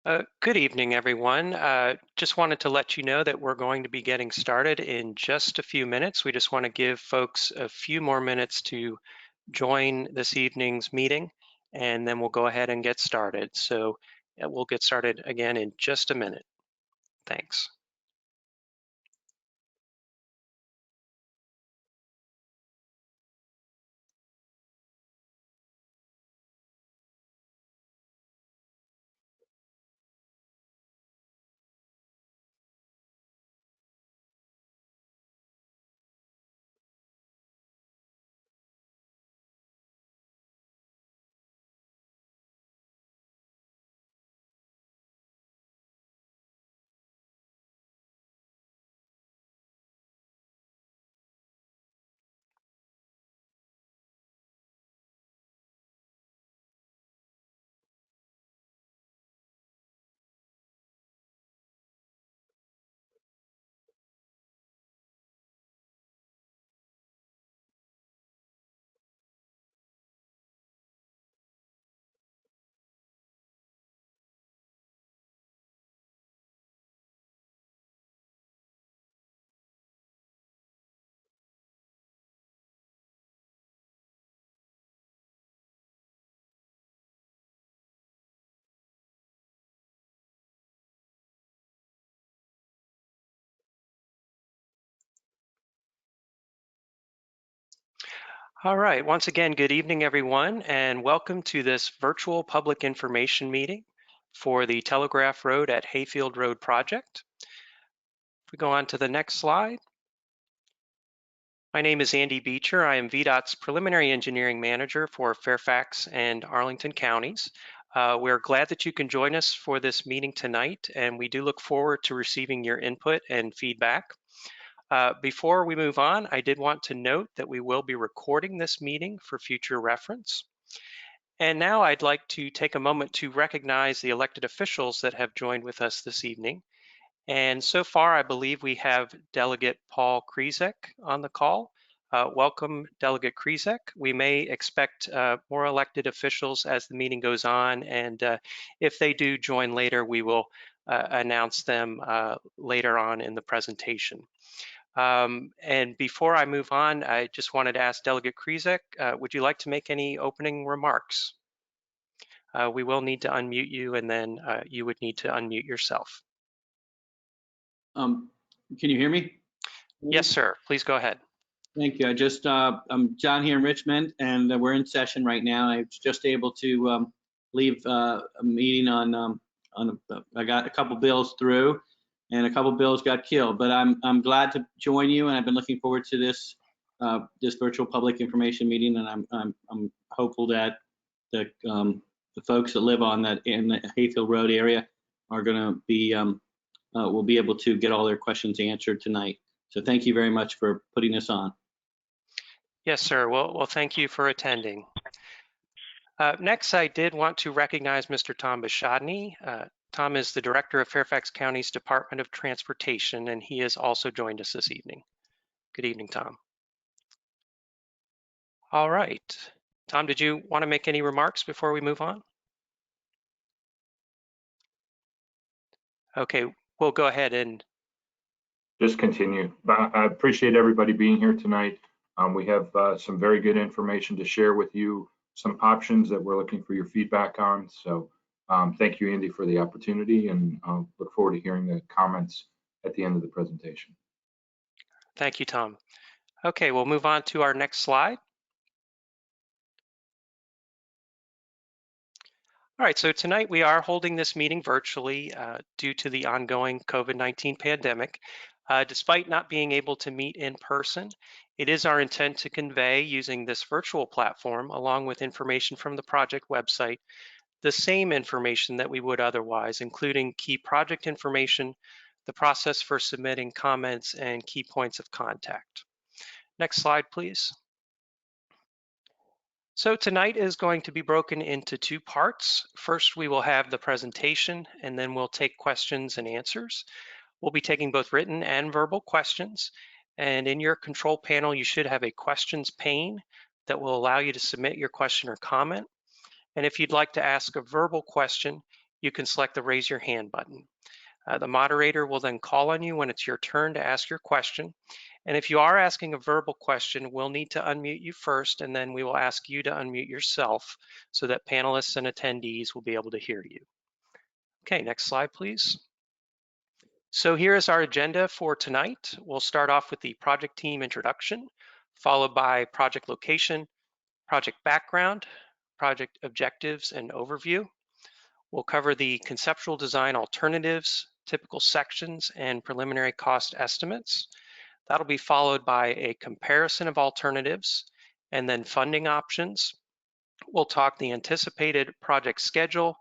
Good evening, everyone. Just wanted to let you know that we're going to be getting started in just a few minutes. We just want to give folks a few more minutes to join this evening's meeting, and then we'll go ahead and get started. So we'll get started again in just a minute. Thanks. All right, once again, good evening, everyone, and welcome to this virtual public information meeting for the Telegraph Road at Hayfield Road project. If we go on to the next slide. My name is Andy Beecher. I am VDOT's Preliminary Engineering Manager for Fairfax and Arlington counties. We're glad that you can join us for this meeting tonight, and we do look forward to receiving your input and feedback. Before we move on, I did want to note that we will be recording this meeting for future reference. And now I'd like to take a moment to recognize the elected officials that have joined with us this evening. And so far, I believe we have Delegate Paul Krizek on the call. Welcome, Delegate Krizek. We may expect more elected officials as the meeting goes on, and if they do join later, we will announce them later on in the presentation. And before I move on, I just wanted to ask Delegate Krizek, would you like to make any opening remarks? We will need to unmute you, and then you would need to unmute yourself. Can you hear me? Yes, sir. Please go ahead. Thank you. I'm John here in Richmond, and we're in session right now. I was just able to leave a meeting I got a couple bills through, and a couple bills got killed. But I'm glad to join you, and I've been looking forward to this virtual public information meeting, and I'm hopeful that the folks that live in the Hayfield Road area are going to be will be able to get all their questions answered tonight. So thank you very much for putting this on. Yes, sir. Well, thank you for attending. Next, I did want to recognize Mr. Tom Bishadny. Tom is the Director of Fairfax County's Department of Transportation, and he has also joined us this evening. Good evening, Tom. All right. Tom, did you want to make any remarks before we move on? Okay, we'll go ahead and just continue. I appreciate everybody being here tonight. We have some very good information to share with you, some options that we're looking for your feedback on. So thank you, Andy, for the opportunity, and I'll look forward to hearing the comments at the end of the presentation. Thank you, Tom. Okay, we'll move on to our next slide. All right, so tonight we are holding this meeting virtually due to the ongoing COVID-19 pandemic. Despite not being able to meet in person, it is our intent to convey using this virtual platform, along with information from the project website, the same information that we would otherwise, including key project information, the process for submitting comments, and key points of contact. Next slide, please. So tonight is going to be broken into two parts. First, we will have the presentation, and then we'll take questions and answers. We'll be taking both written and verbal questions. And in your control panel, you should have a questions pane that will allow you to submit your question or comment. And if you'd like to ask a verbal question, you can select the raise your hand button. The moderator will then call on you when it's your turn to ask your question. And if you are asking a verbal question, we'll need to unmute you first, and then we will ask you to unmute yourself so that panelists and attendees will be able to hear you. Okay, next slide, please. So here is our agenda for tonight. We'll start off with the project team introduction, followed by project location, project background, project objectives and overview. We'll cover the conceptual design alternatives, typical sections, and preliminary cost estimates. That'll be followed by a comparison of alternatives and then funding options. We'll talk the anticipated project schedule,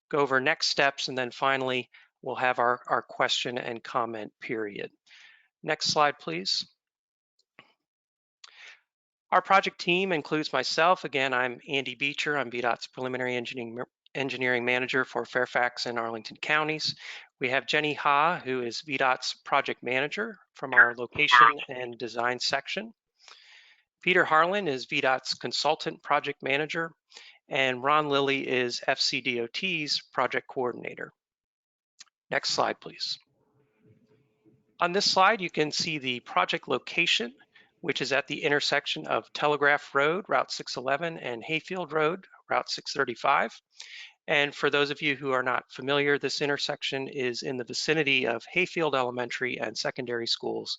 go over next steps, and then finally, we'll have our question and comment period. Next slide, please. Our project team includes myself. Again, I'm Andy Beecher. I'm VDOT's Preliminary Engineering Manager for Fairfax and Arlington counties. We have Jenny Ha, who is VDOT's Project Manager from our Location and Design section. Peter Harlan is VDOT's Consultant Project Manager, and Ron Lilly is FCDOT's Project Coordinator. Next slide, please. On this slide, you can see the project location, which is at the intersection of Telegraph Road, Route 611, and Hayfield Road, Route 635. And for those of you who are not familiar, this intersection is in the vicinity of Hayfield Elementary and Secondary Schools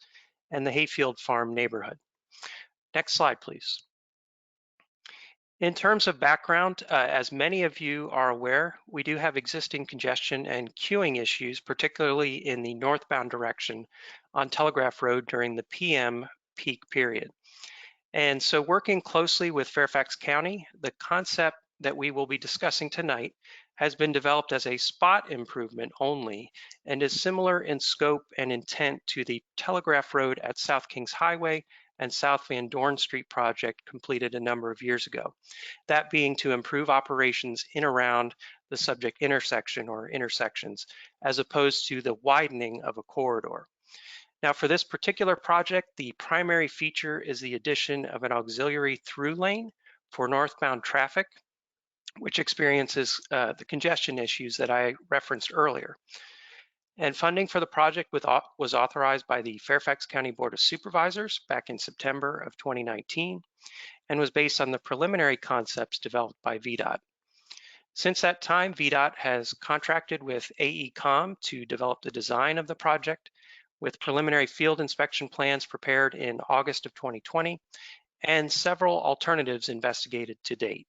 and the Hayfield Farm neighborhood. Next slide, please. In terms of background, as many of you are aware, we do have existing congestion and queuing issues, particularly in the northbound direction on Telegraph Road during the PM peak period. And so working closely with Fairfax County, the concept that we will be discussing tonight has been developed as a spot improvement only and is similar in scope and intent to the Telegraph Road at South Kings Highway and South Van Dorn Street project completed a number of years ago. That being to improve operations in around the subject intersection or intersections, as opposed to the widening of a corridor. Now for this particular project, the primary feature is the addition of an auxiliary through lane for northbound traffic, which experiences the congestion issues that I referenced earlier. And funding for the project was authorized by the Fairfax County Board of Supervisors back in September of 2019 and was based on the preliminary concepts developed by VDOT. Since that time, VDOT has contracted with AECom to develop the design of the project, with preliminary field inspection plans prepared in August of 2020 and several alternatives investigated to date.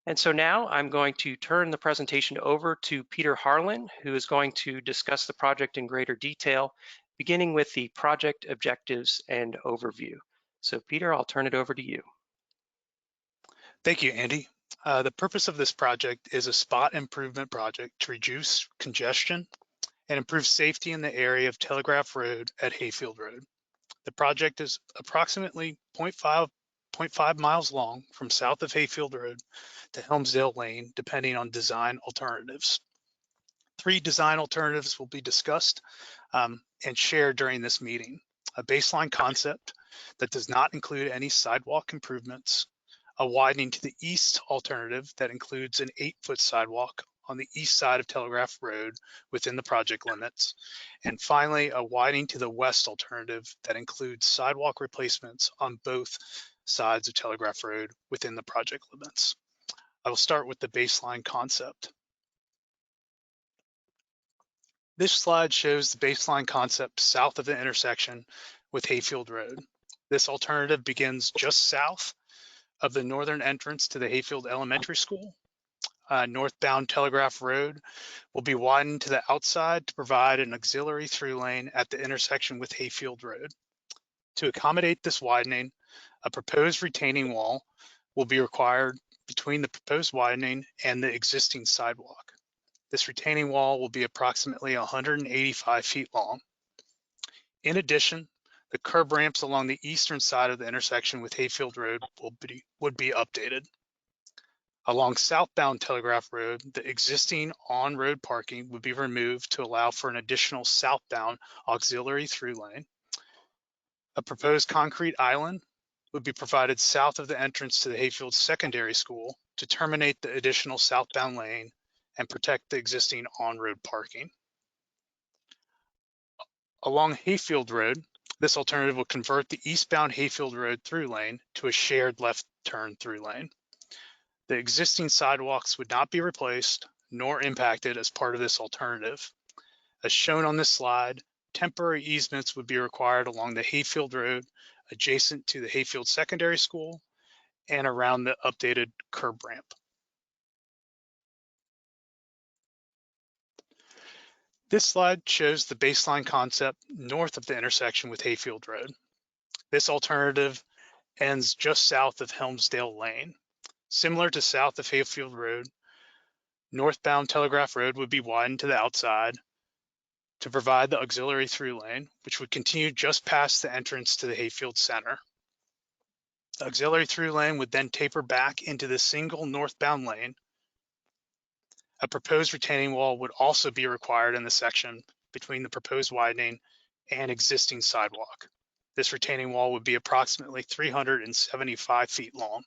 And so now I'm going to turn the presentation over to Peter Harlan, who is going to discuss the project in greater detail, beginning with the project objectives and overview. So Peter, I'll turn it over to you. Thank you, Andy. The purpose of this project is a spot improvement project to reduce congestion and improve safety in the area of Telegraph Road at Hayfield Road. The project is approximately 0.5 miles long from south of Hayfield Road to Helmsdale Lane, depending on design alternatives. 3 design alternatives will be discussed and shared during this meeting. A baseline concept that does not include any sidewalk improvements, a widening to the east alternative that includes an 8-foot sidewalk on the east side of Telegraph Road within the project limits, and finally a widening to the west alternative that includes sidewalk replacements on both sides of Telegraph Road within the project limits. I will start with the baseline concept. This slide shows the baseline concept south of the intersection with Hayfield Road. This alternative begins just south of the northern entrance to the Hayfield Elementary School. Northbound Telegraph Road will be widened to the outside to provide an auxiliary through lane at the intersection with Hayfield Road. To accommodate this widening, a proposed retaining wall will be required between the proposed widening and the existing sidewalk. This retaining wall will be approximately 185 feet long. In addition, the curb ramps along the eastern side of the intersection with Hayfield Road would be updated. Along southbound Telegraph Road, the existing on-road parking would be removed to allow for an additional southbound auxiliary through lane. A proposed concrete island would be provided south of the entrance to the Hayfield Secondary School to terminate the additional southbound lane and protect the existing on-road parking. Along Hayfield Road, this alternative will convert the eastbound Hayfield Road through lane to a shared left turn through lane. The existing sidewalks would not be replaced nor impacted as part of this alternative. As shown on this slide, temporary easements would be required along the Hayfield Road adjacent to the Hayfield Secondary School and around the updated curb ramp. This slide shows the baseline concept north of the intersection with Hayfield Road. This alternative ends just south of Helmsdale Lane. Similar to south of Hayfield Road, northbound Telegraph Road would be widened to the outside to provide the auxiliary through lane, which would continue just past the entrance to the Hayfield Center. The auxiliary through lane would then taper back into the single northbound lane. A proposed retaining wall would also be required in the section between the proposed widening and existing sidewalk. This retaining wall would be approximately 375 feet long.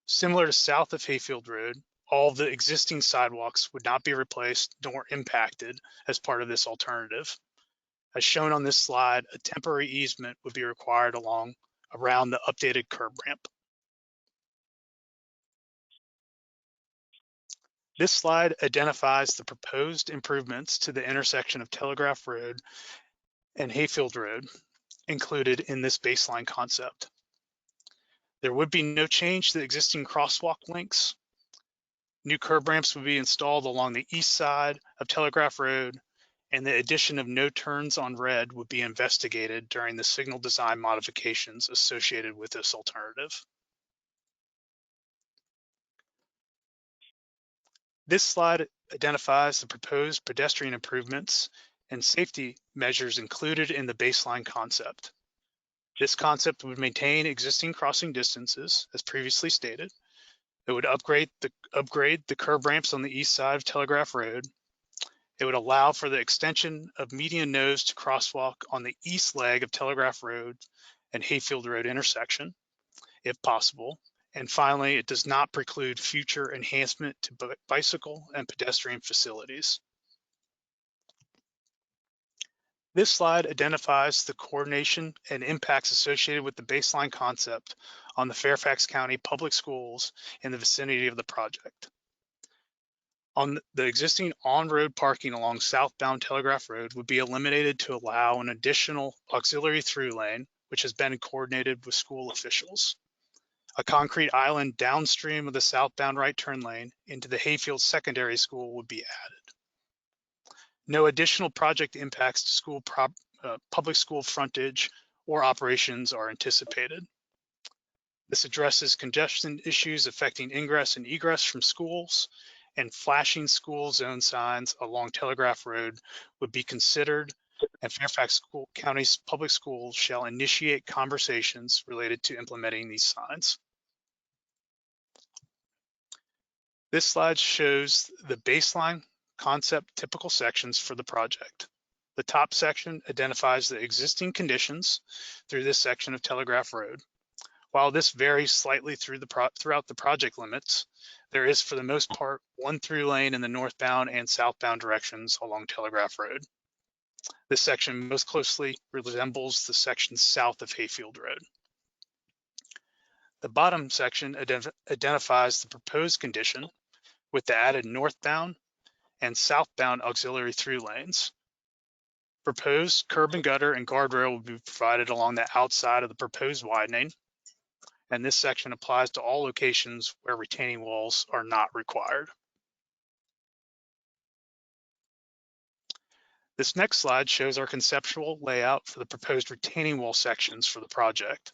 Similar to south of Hayfield Road, all of the existing sidewalks would not be replaced nor impacted as part of this alternative. As shown on this slide, a temporary easement would be required around the updated curb ramp. This slide identifies the proposed improvements to the intersection of Telegraph Road and Hayfield Road included in this baseline concept. There would be no change to the existing crosswalk links. New curb ramps would be installed along the east side of Telegraph Road, and the addition of no turns on red would be investigated during the signal design modifications associated with this alternative. This slide identifies the proposed pedestrian improvements and safety measures included in the baseline concept. This concept would maintain existing crossing distances, as previously stated. It would upgrade the curb ramps on the east side of Telegraph Road. It would allow for the extension of median nose to crosswalk on the east leg of Telegraph Road and Hayfield Road intersection, if possible. And finally, it does not preclude future enhancement to bicycle and pedestrian facilities. This slide identifies the coordination and impacts associated with the baseline concept on the Fairfax County Public Schools in the vicinity of the project. On the existing on-road parking along southbound Telegraph Road would be eliminated to allow an additional auxiliary through lane, which has been coordinated with school officials. A concrete island downstream of the southbound right turn lane into the Hayfield Secondary School would be added. No additional project impacts to school public school frontage or operations are anticipated. This addresses congestion issues affecting ingress and egress from schools, and flashing school zone signs along Telegraph Road would be considered, and Fairfax County's public schools shall initiate conversations related to implementing these signs. This slide shows the baseline concept typical sections for the project. The top section identifies the existing conditions through this section of Telegraph Road. While this varies slightly throughout the project limits, there is for the most part one through lane in the northbound and southbound directions along Telegraph Road. This section most closely resembles the section south of Hayfield Road. The bottom section identifies the proposed condition with the added northbound and southbound auxiliary through lanes. Proposed curb and gutter and guardrail will be provided along the outside of the proposed widening, and this section applies to all locations where retaining walls are not required. This next slide shows our conceptual layout for the proposed retaining wall sections for the project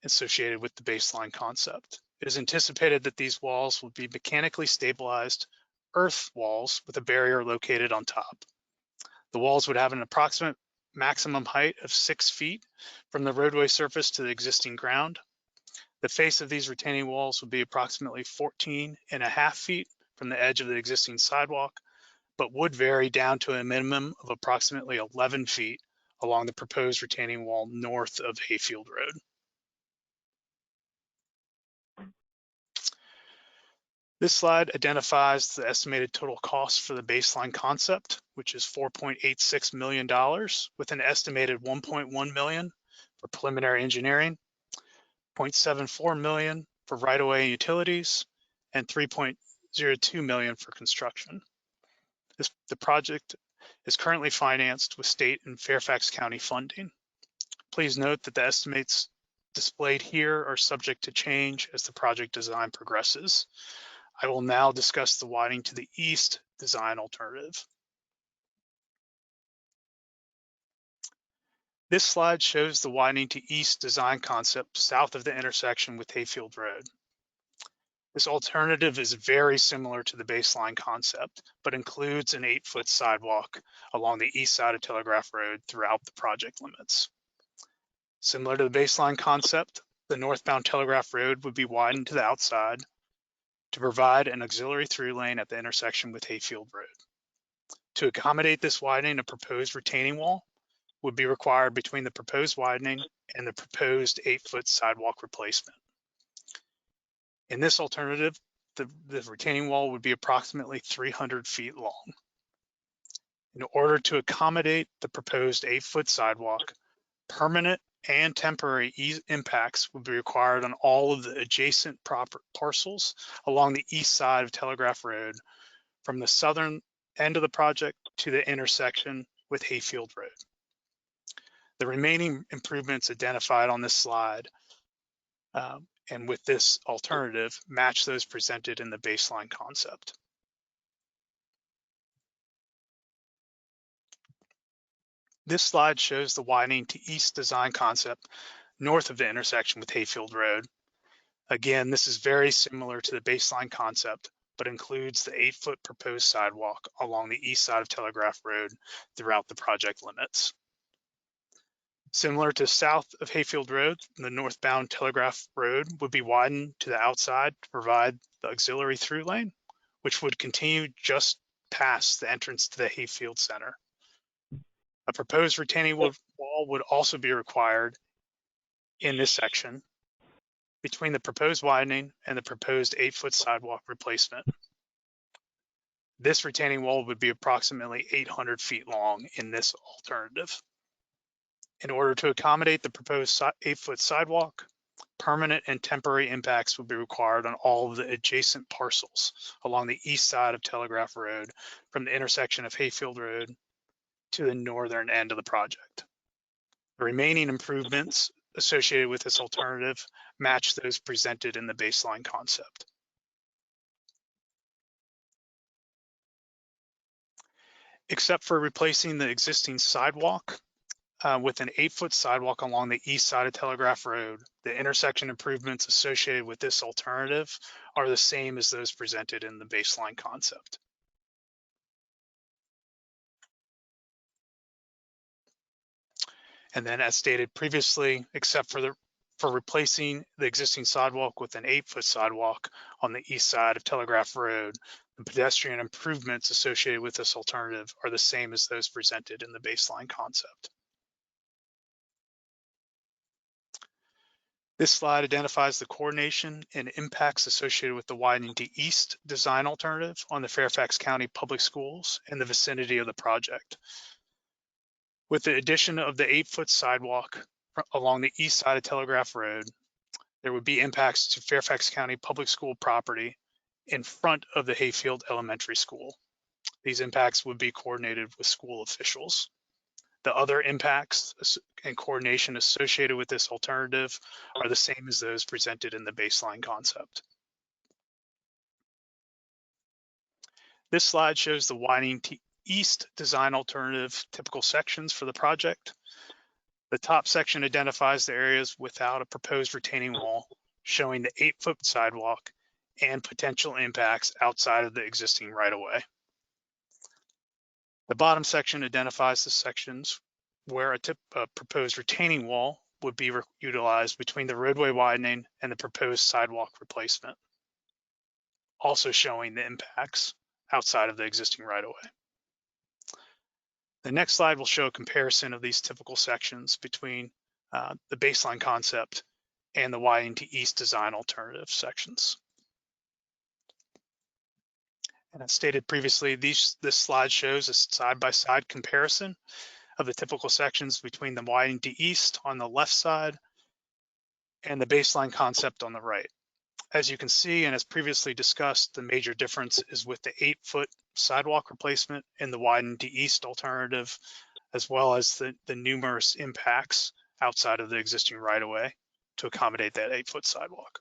associated with the baseline concept. It is anticipated that these walls will be mechanically stabilized earth walls with a barrier located on top. The walls would have an approximate maximum height of 6 feet from the roadway surface to the existing ground. The face of these retaining walls would be approximately 14.5 feet from the edge of the existing sidewalk, but would vary down to a minimum of approximately 11 feet along the proposed retaining wall north of Hayfield Road. This slide identifies the estimated total cost for the baseline concept, which is $4.86 million, with an estimated $1.1 million for preliminary engineering, $0.74 million for right-of-way and utilities, and $3.02 million for construction. The project is currently financed with state and Fairfax County funding. Please note that the estimates displayed here are subject to change as the project design progresses. I will now discuss the widening to the east design alternative. This slide shows the widening to east design concept south of the intersection with Hayfield Road. This alternative is very similar to the baseline concept, but includes an 8-foot sidewalk along the east side of Telegraph Road throughout the project limits. Similar to the baseline concept, the northbound Telegraph Road would be widened to the outside to provide an auxiliary through lane at the intersection with Hayfield Road. To accommodate this widening, a proposed retaining wall would be required between the proposed widening and the proposed 8-foot sidewalk replacement. In this alternative, the retaining wall would be approximately 300 feet long. In order to accommodate the proposed 8-foot sidewalk, permanent and temporary impacts would be required on all of the adjacent parcels along the east side of Telegraph Road from the southern end of the project to the intersection with Hayfield Road. The remaining improvements identified on this slide and with this alternative match those presented in the baseline concept. This slide shows the widening to east design concept north of the intersection with Hayfield Road. Again, this is very similar to the baseline concept, but includes the 8-foot proposed sidewalk along the east side of Telegraph Road throughout the project limits. Similar to south of Hayfield Road, the northbound Telegraph Road would be widened to the outside to provide the auxiliary through lane, which would continue just past the entrance to the Hayfield Center. A proposed retaining wall would also be required in this section between the proposed widening and the proposed 8-foot sidewalk replacement. This retaining wall would be approximately 800 feet long in this alternative. In order to accommodate the proposed 8-foot sidewalk, permanent and temporary impacts would be required on all of the adjacent parcels along the east side of Telegraph Road from the intersection of Hayfield Road to the northern end of the project. The remaining improvements associated with this alternative match those presented in the baseline concept. Except for replacing the existing sidewalk with an 8-foot sidewalk along the east side of Telegraph Road, the intersection improvements associated with this alternative are the same as those presented in the baseline concept. And then as stated previously, except for replacing the existing sidewalk with an 8-foot sidewalk on the east side of Telegraph Road, the pedestrian improvements associated with this alternative are the same as those presented in the baseline concept. This slide identifies the coordination and impacts associated with the widening to east design alternative on the Fairfax County Public Schools in the vicinity of the project. With the addition of the 8-foot sidewalk along the east side of Telegraph Road, there would be impacts to Fairfax County Public School property in front of the Hayfield Elementary School. These impacts would be coordinated with school officials. The other impacts and coordination associated with this alternative are the same as those presented in the baseline concept. This slide shows the widening to east design alternative typical sections for the project. The top section identifies the areas without a proposed retaining wall, showing the 8-foot sidewalk and potential impacts outside of the existing right-of-way. The bottom section identifies the sections where a proposed retaining wall would be utilized between the roadway widening and the proposed sidewalk replacement, also showing the impacts outside of the existing right-of-way. The next slide will show a comparison of these typical sections between the baseline concept and the widening to east design alternative sections. And as stated previously, this slide shows a side-by-side comparison of the typical sections between the widening to east on the left side and the baseline concept on the right. As you can see, and as previously discussed, the major difference is with the 8-foot sidewalk replacement in the widening to east alternative, as well as the numerous impacts outside of the existing right-of-way to accommodate that 8-foot sidewalk.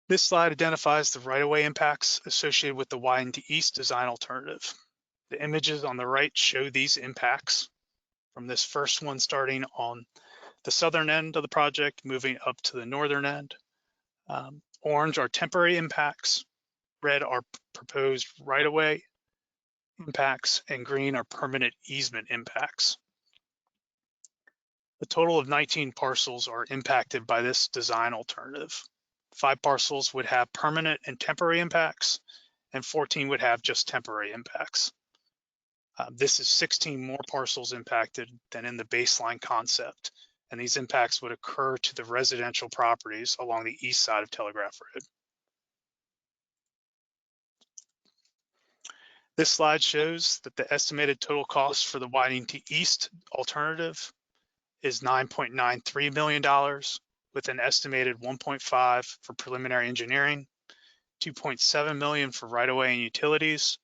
This slide identifies the right-of-way impacts associated with the widening to east design alternative. The images on the right show these impacts from this first one starting on the southern end of the project, moving up to the northern end. Orange are temporary impacts, red are proposed right-of-way impacts, and green are permanent easement impacts. A total of 19 parcels are impacted by this design alternative. 5 parcels would have permanent and temporary impacts, and 14 would have just temporary impacts. This is 16 more parcels impacted than in the baseline concept, and these impacts would occur to the residential properties along the east side of Telegraph Road. This slide shows that the estimated total cost for the widening to east alternative is $9.93 million, with an estimated 1.5 for preliminary engineering, 2.7 million for right-of-way and utilities,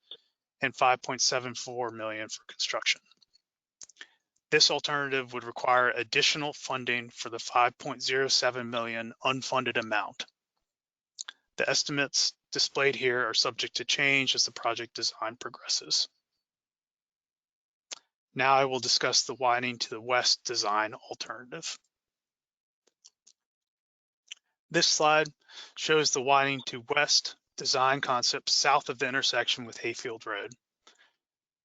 and 5.74 million for construction. This alternative would require additional funding for the 5.07 million unfunded amount. The estimates displayed here are subject to change as the project design progresses. Now I will discuss the widening to the west design alternative. This slide shows the widening to west design concept south of the intersection with Hayfield Road.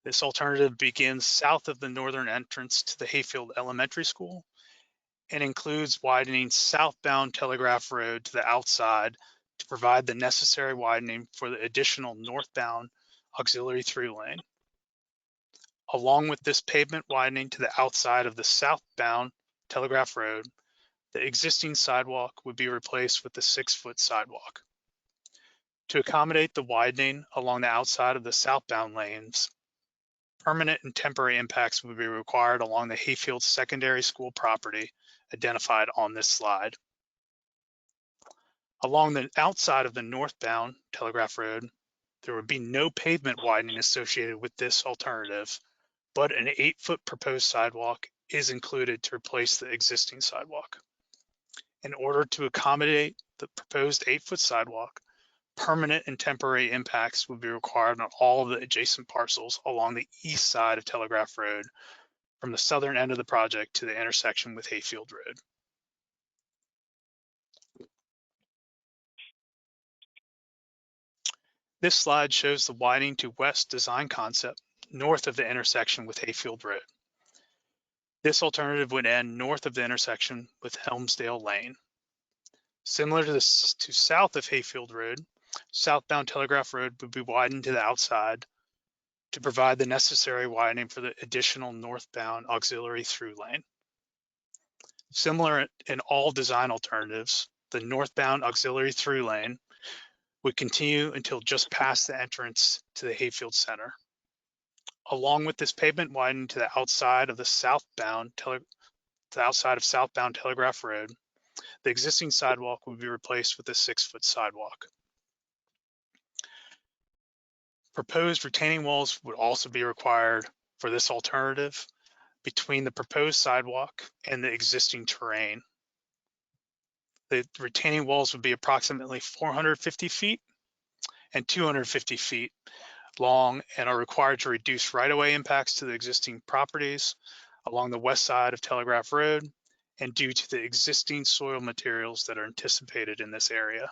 This alternative begins south of the northern entrance to the Hayfield Elementary School and includes widening southbound Telegraph Road to the outside to provide the necessary widening for the additional northbound auxiliary through lane. Along with this pavement widening to the outside of the southbound Telegraph Road, the existing sidewalk would be replaced with the 6-foot sidewalk. To accommodate the widening along the outside of the southbound lanes, permanent and temporary impacts would be required along the Hayfield Secondary School property identified on this slide. Along the outside of the northbound Telegraph Road, there would be no pavement widening associated with this alternative, but an 8-foot proposed sidewalk is included to replace the existing sidewalk. In order to accommodate the proposed 8-foot sidewalk, permanent and temporary impacts would be required on all of the adjacent parcels along the east side of Telegraph Road from the southern end of the project to the intersection with Hayfield Road. This slide shows the widening to west design concept north of the intersection with Hayfield Road. This alternative would end north of the intersection with Helmsdale Lane. Similar to south of Hayfield Road, southbound Telegraph Road would be widened to the outside to provide the necessary widening for the additional northbound auxiliary through lane. Similar in all design alternatives, the northbound auxiliary through lane would continue until just past the entrance to the Hayfield Center. Along with this pavement widening to the outside of the southbound Telegraph Road, the existing sidewalk would be replaced with a 6-foot sidewalk. Proposed retaining walls would also be required for this alternative between the proposed sidewalk and the existing terrain. The retaining walls would be approximately 450 feet and 250 feet long and are required to reduce right-of-way impacts to the existing properties along the west side of Telegraph Road and due to the existing soil materials that are anticipated in this area.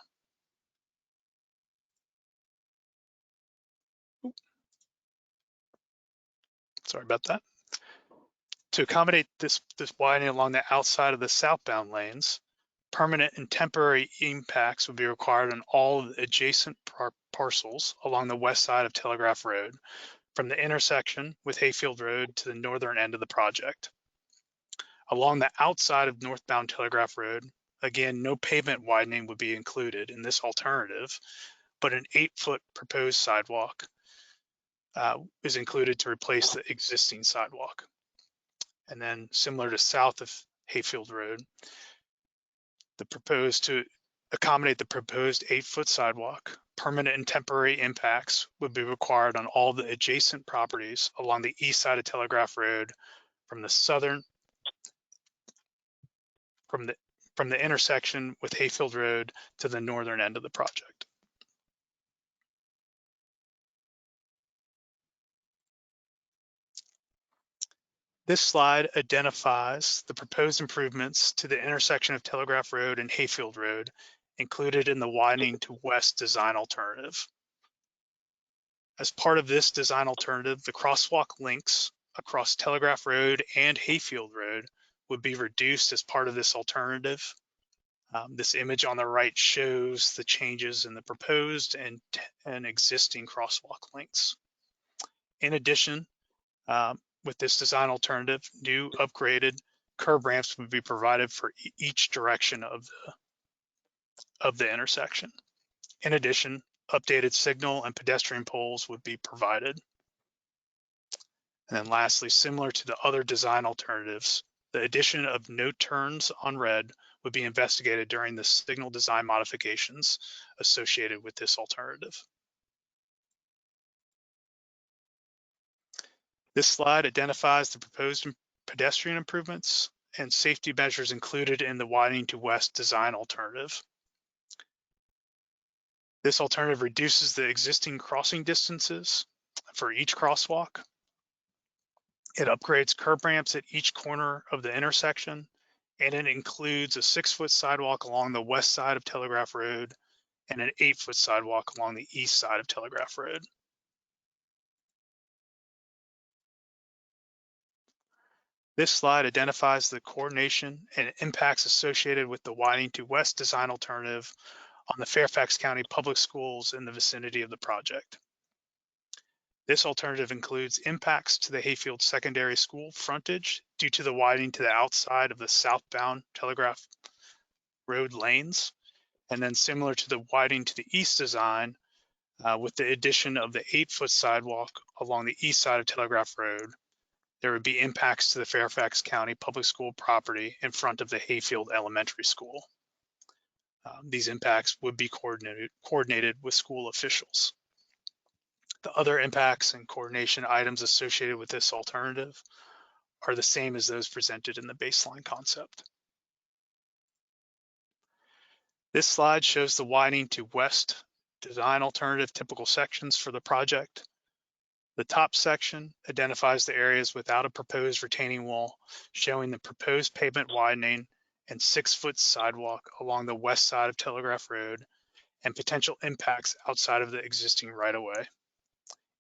Sorry about that. To accommodate this widening along the outside of the southbound lanes, permanent and temporary impacts would be required on all of the adjacent parcels along the west side of Telegraph Road from the intersection with Hayfield Road to the northern end of the project. Along the outside of northbound Telegraph Road, Again, no pavement widening would be included in this alternative, but an 8-foot proposed sidewalk is included to replace the existing sidewalk. And then similar to south of Hayfield Road, to accommodate the proposed 8-foot sidewalk, permanent and temporary impacts would be required on all the adjacent properties along the east side of Telegraph Road from the intersection with Hayfield Road to the northern end of the project. This slide identifies the proposed improvements to the intersection of Telegraph Road and Hayfield Road included in the widening to west design alternative. As part of this design alternative, the crosswalk links across Telegraph Road and Hayfield Road would be reduced as part of this alternative. This image on the right shows the changes in the proposed and existing crosswalk links. In addition, with this design alternative, new upgraded curb ramps would be provided for each direction of the intersection. In addition, updated signal and pedestrian poles would be provided. And then lastly, similar to the other design alternatives, the addition of no turns on red would be investigated during the signal design modifications associated with this alternative. This slide identifies the proposed pedestrian improvements and safety measures included in the widening to west design alternative. This alternative reduces the existing crossing distances for each crosswalk. It upgrades curb ramps at each corner of the intersection, and it includes a 6-foot sidewalk along the west side of Telegraph Road and an 8-foot sidewalk along the east side of Telegraph Road. This slide identifies the coordination and impacts associated with the widening to west design alternative on the Fairfax County Public Schools in the vicinity of the project. This alternative includes impacts to the Hayfield Secondary School frontage due to the widening to the outside of the southbound Telegraph Road lanes, and then similar to the widening to the east design with the addition of the 8-foot sidewalk along the east side of Telegraph Road, there would be impacts to the Fairfax County Public School property in front of the Hayfield Elementary School. These impacts would be coordinated with school officials. The other impacts and coordination items associated with this alternative are the same as those presented in the baseline concept. This slide shows the widening to west design alternative typical sections for the project. The top section identifies the areas without a proposed retaining wall, showing the proposed pavement widening and 6-foot sidewalk along the west side of Telegraph Road and potential impacts outside of the existing right-of-way.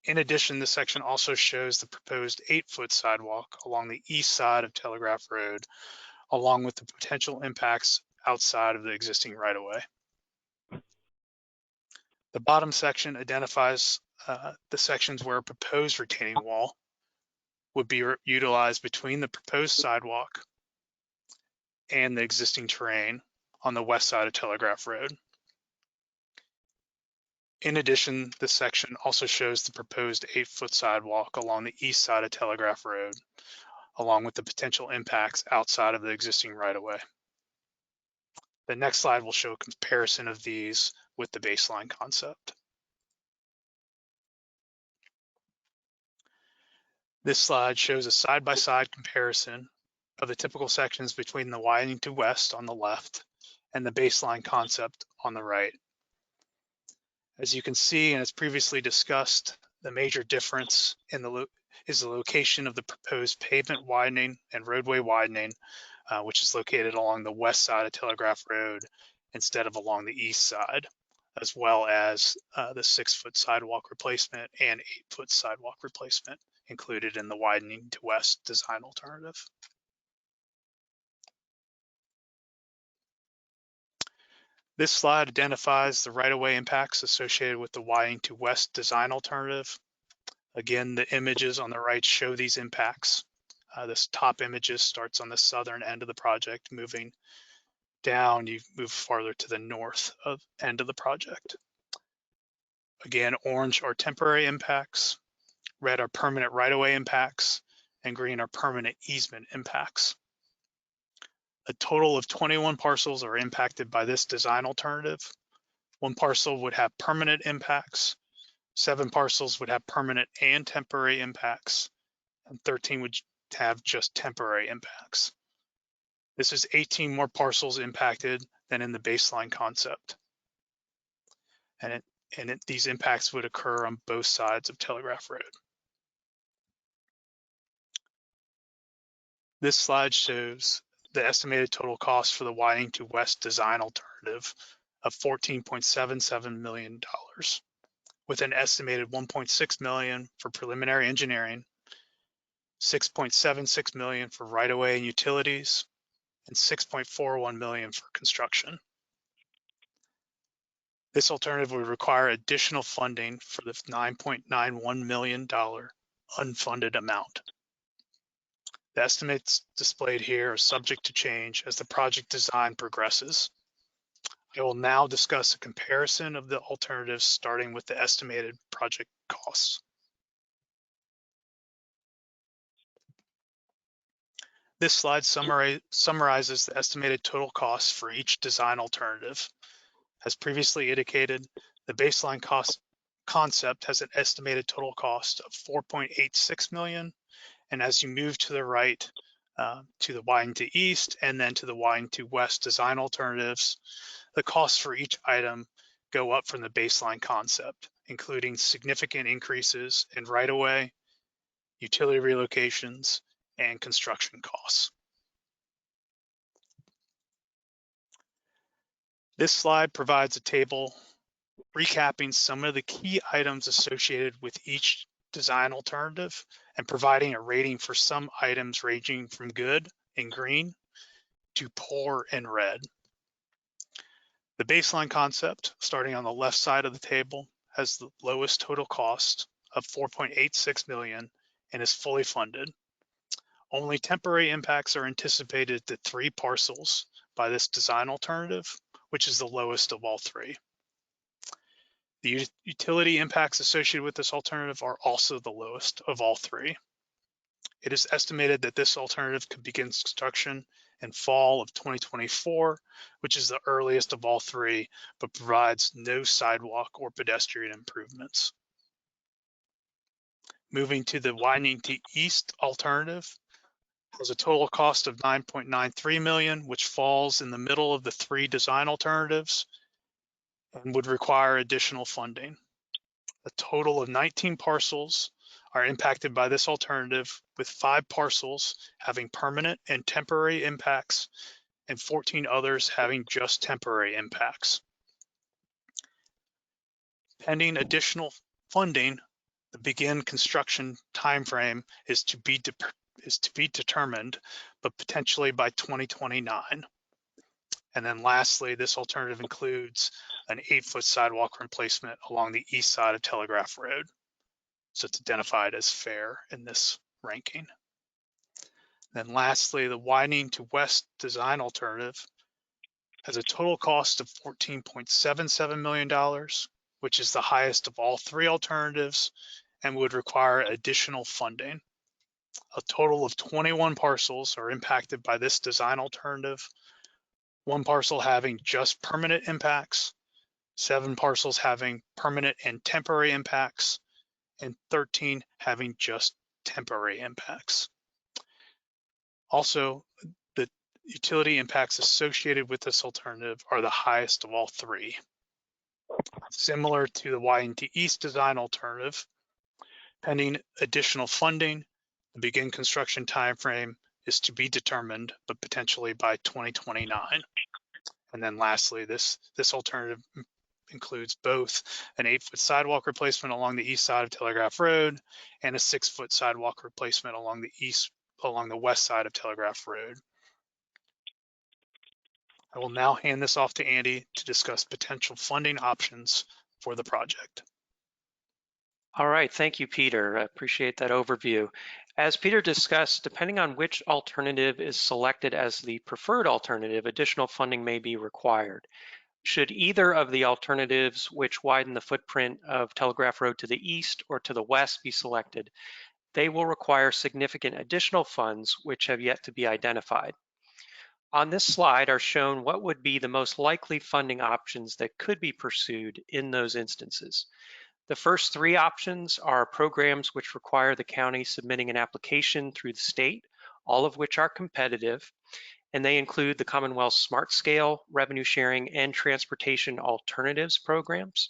In addition, the section also shows the proposed 8-foot sidewalk along the east side of Telegraph Road, along with the potential impacts outside of the existing right-of-way. The bottom section identifies the sections where a proposed retaining wall would be utilized between the proposed sidewalk and the existing terrain on the west side of Telegraph Road. In addition, this section also shows the proposed 8-foot sidewalk along the east side of Telegraph Road, along with the potential impacts outside of the existing right-of-way. The next slide will show a comparison of these with the baseline concept. This slide shows a side-by-side comparison of the typical sections between the widening to west on the left and the baseline concept on the right. As you can see, and as previously discussed, the major difference is the location of the proposed pavement widening and roadway widening, which is located along the west side of Telegraph Road instead of along the east side, as well as the 6-foot sidewalk replacement and 8-foot sidewalk replacement included in the widening to west design alternative. This slide identifies the right-of-way impacts associated with the widening to west design alternative. Again, the images on the right show these impacts. This top images starts on the southern end of the project, moving down, you move farther to the north of end of the project. Again, orange are temporary impacts, red are permanent right-of-way impacts, and green are permanent easement impacts. A total of 21 parcels are impacted by this design alternative. 1 parcel would have permanent impacts, 7 parcels would have permanent and temporary impacts, and 13 would have just temporary impacts. This is 18 more parcels impacted than in the baseline concept. These impacts would occur on both sides of Telegraph Road. This slide shows the estimated total cost for the widening to west design alternative of $14.77 million, with an estimated $1.6 million for preliminary engineering, $6.76 million for right-of-way and utilities, and $6.41 million for construction. This alternative would require additional funding for the $9.91 million unfunded amount. The estimates displayed here are subject to change as the project design progresses. I will now discuss a comparison of the alternatives starting with the estimated project costs. This slide summarizes the estimated total costs for each design alternative. As previously indicated, the baseline cost concept has an estimated total cost of $4.86 million. And as you move to the right, to the widening to east and then to the widening to west design alternatives, the costs for each item go up from the baseline concept, including significant increases in right-of-way, utility relocations, and construction costs. This slide provides a table recapping some of the key items associated with each design alternative and providing a rating for some items ranging from good in green to poor in red. The baseline concept, starting on the left side of the table, has the lowest total cost of $4.86 million and is fully funded. Only temporary impacts are anticipated to 3 parcels by this design alternative, which is the lowest of all 3. The utility impacts associated with this alternative are also the lowest of all 3. It is estimated that this alternative could begin construction in fall of 2024, which is the earliest of all 3, but provides no sidewalk or pedestrian improvements. Moving to the widening to east alternative, has a total cost of $9.93 million, which falls in the middle of the 3 design alternatives and would require additional funding. A total of 19 parcels are impacted by this alternative, with 5 parcels having permanent and temporary impacts and 14 others having just temporary impacts. Pending additional funding, the begin construction timeframe is to be determined, but potentially by 2029. And then lastly, this alternative includes an 8-foot sidewalk replacement along the east side of Telegraph Road. So it's identified as fair in this ranking. Then lastly, the widening to west design alternative has a total cost of $14.77 million, which is the highest of all 3 alternatives and would require additional funding. A total of 21 parcels are impacted by this design alternative, 1 parcel having just permanent impacts, 7 parcels having permanent and temporary impacts, and 13 having just temporary impacts. Also, the utility impacts associated with this alternative are the highest of all 3. Similar to the widening to east design alternative, pending additional funding, the begin construction timeframe is to be determined, but potentially by 2029. And then lastly, this alternative includes both an 8-foot sidewalk replacement along the east side of Telegraph Road and a 6-foot sidewalk replacement along the west side of Telegraph Road. I will now hand this off to Andy to discuss potential funding options for the project. All right, thank you, Peter. I appreciate that overview. As Peter discussed, depending on which alternative is selected as the preferred alternative, additional funding may be required. Should either of the alternatives which widen the footprint of Telegraph Road to the east or to the west be selected, they will require significant additional funds which have yet to be identified. On this slide are shown what would be the most likely funding options that could be pursued in those instances. The first three options are programs which require the county submitting an application through the state, all of which are competitive, and they include the Commonwealth's Smart Scale, Revenue Sharing, and Transportation Alternatives programs.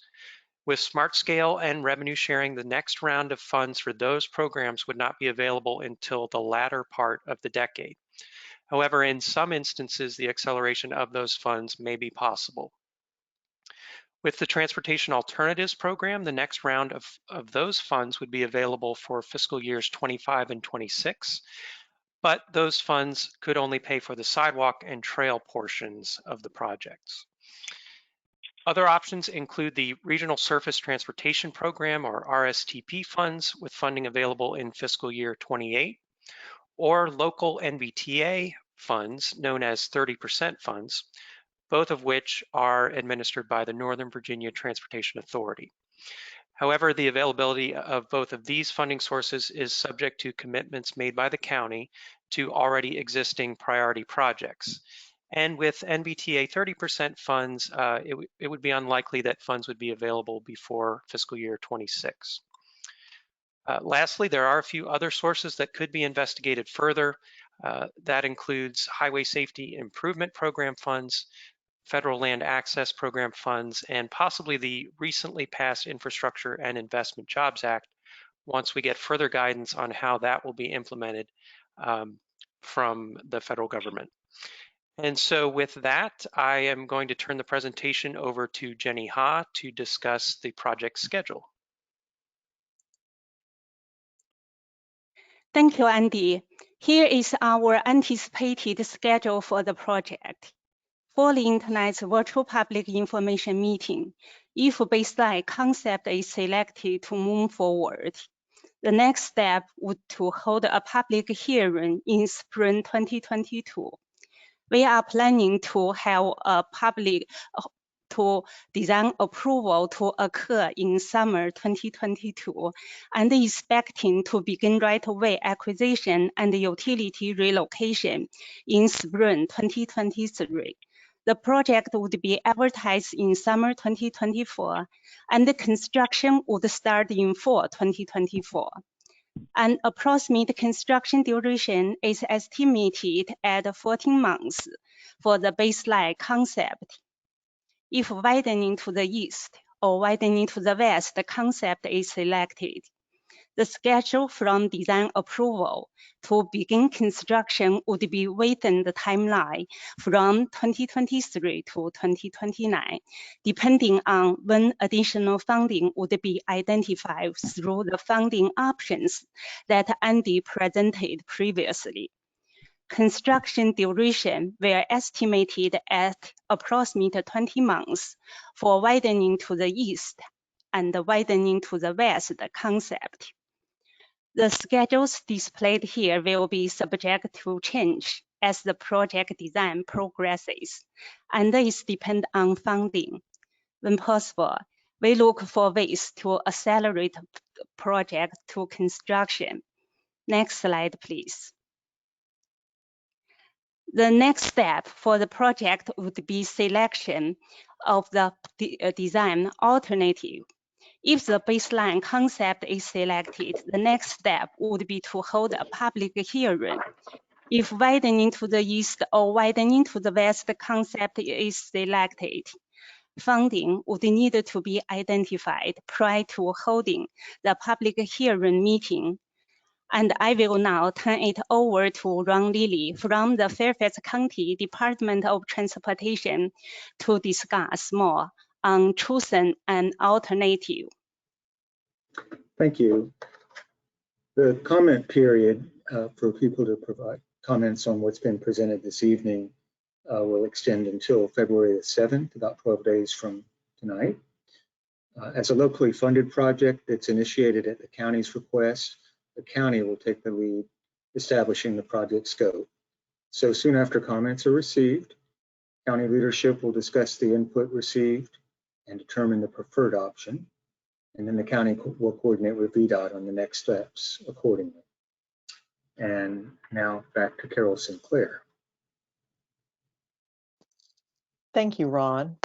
With Smart Scale and Revenue Sharing, the next round of funds for those programs would not be available until the latter part of the decade. However, in some instances, the acceleration of those funds may be possible. With the Transportation Alternatives Program, the next round of those funds would be available for fiscal years 25 and 26, but those funds could only pay for the sidewalk and trail portions of the projects. Other options include the Regional Surface Transportation Program, or RSTP funds, with funding available in fiscal year 28, or local NVTA funds, known as 30% funds, both of which are administered by the Northern Virginia Transportation Authority. However, the availability of both of these funding sources is subject to commitments made by the county to already existing priority projects. And with NVTA 30% funds, it would be unlikely that funds would be available before fiscal year 26. Lastly, there are a few other sources that could be investigated further. That includes Highway Safety Improvement Program funds, Federal Land Access Program funds, and possibly the recently passed Infrastructure and Investment Jobs Act, once we get further guidance on how that will be implemented from the federal government. And so with that, I am going to turn the presentation over to Jenny Ha to discuss the project schedule. Thank you, Andy. Here is our anticipated schedule for the project. Following tonight's virtual public information meeting, if a baseline concept is selected to move forward, the next step would to hold a public hearing in spring 2022. We are planning to have a public design approval to occur in summer 2022 and expecting to begin right-of-way acquisition and utility relocation in spring 2023. The project would be advertised in summer 2024 and the construction would start in fall 2024. An approximate construction duration is estimated at 14 months for the baseline concept. If widening to the east or widening to the west concept is selected, the schedule from design approval to begin construction would be within the timeline from 2023 to 2029, depending on when additional funding would be identified through the funding options that Andy presented previously. Construction duration were estimated at approximately 20 months for widening to the east and widening to the west concept. The schedules displayed here will be subject to change as the project design progresses, and this depends on funding. When possible, we look for ways to accelerate the project to construction. Next slide, please. The next step for the project would be selection of the design alternative. If the baseline concept is selected, the next step would be to hold a public hearing. If widening to the east or widening to the west concept is selected, funding would need to be identified prior to holding the public hearing meeting. And I will now turn it over to Ron Lilly from the Fairfax County Department of Transportation to discuss more on choosing an alternative. Thank you. The comment period for people to provide comments on what's been presented this evening will extend until February the 7th, about 12 days from tonight. As a locally funded project that's initiated at the county's request, the county will take the lead establishing the project scope. So soon after comments are received, county leadership will discuss the input received and determine the preferred option. And then the county will coordinate with VDOT on the next steps accordingly. And now back to Carol Sinclair. Thank you, Ron.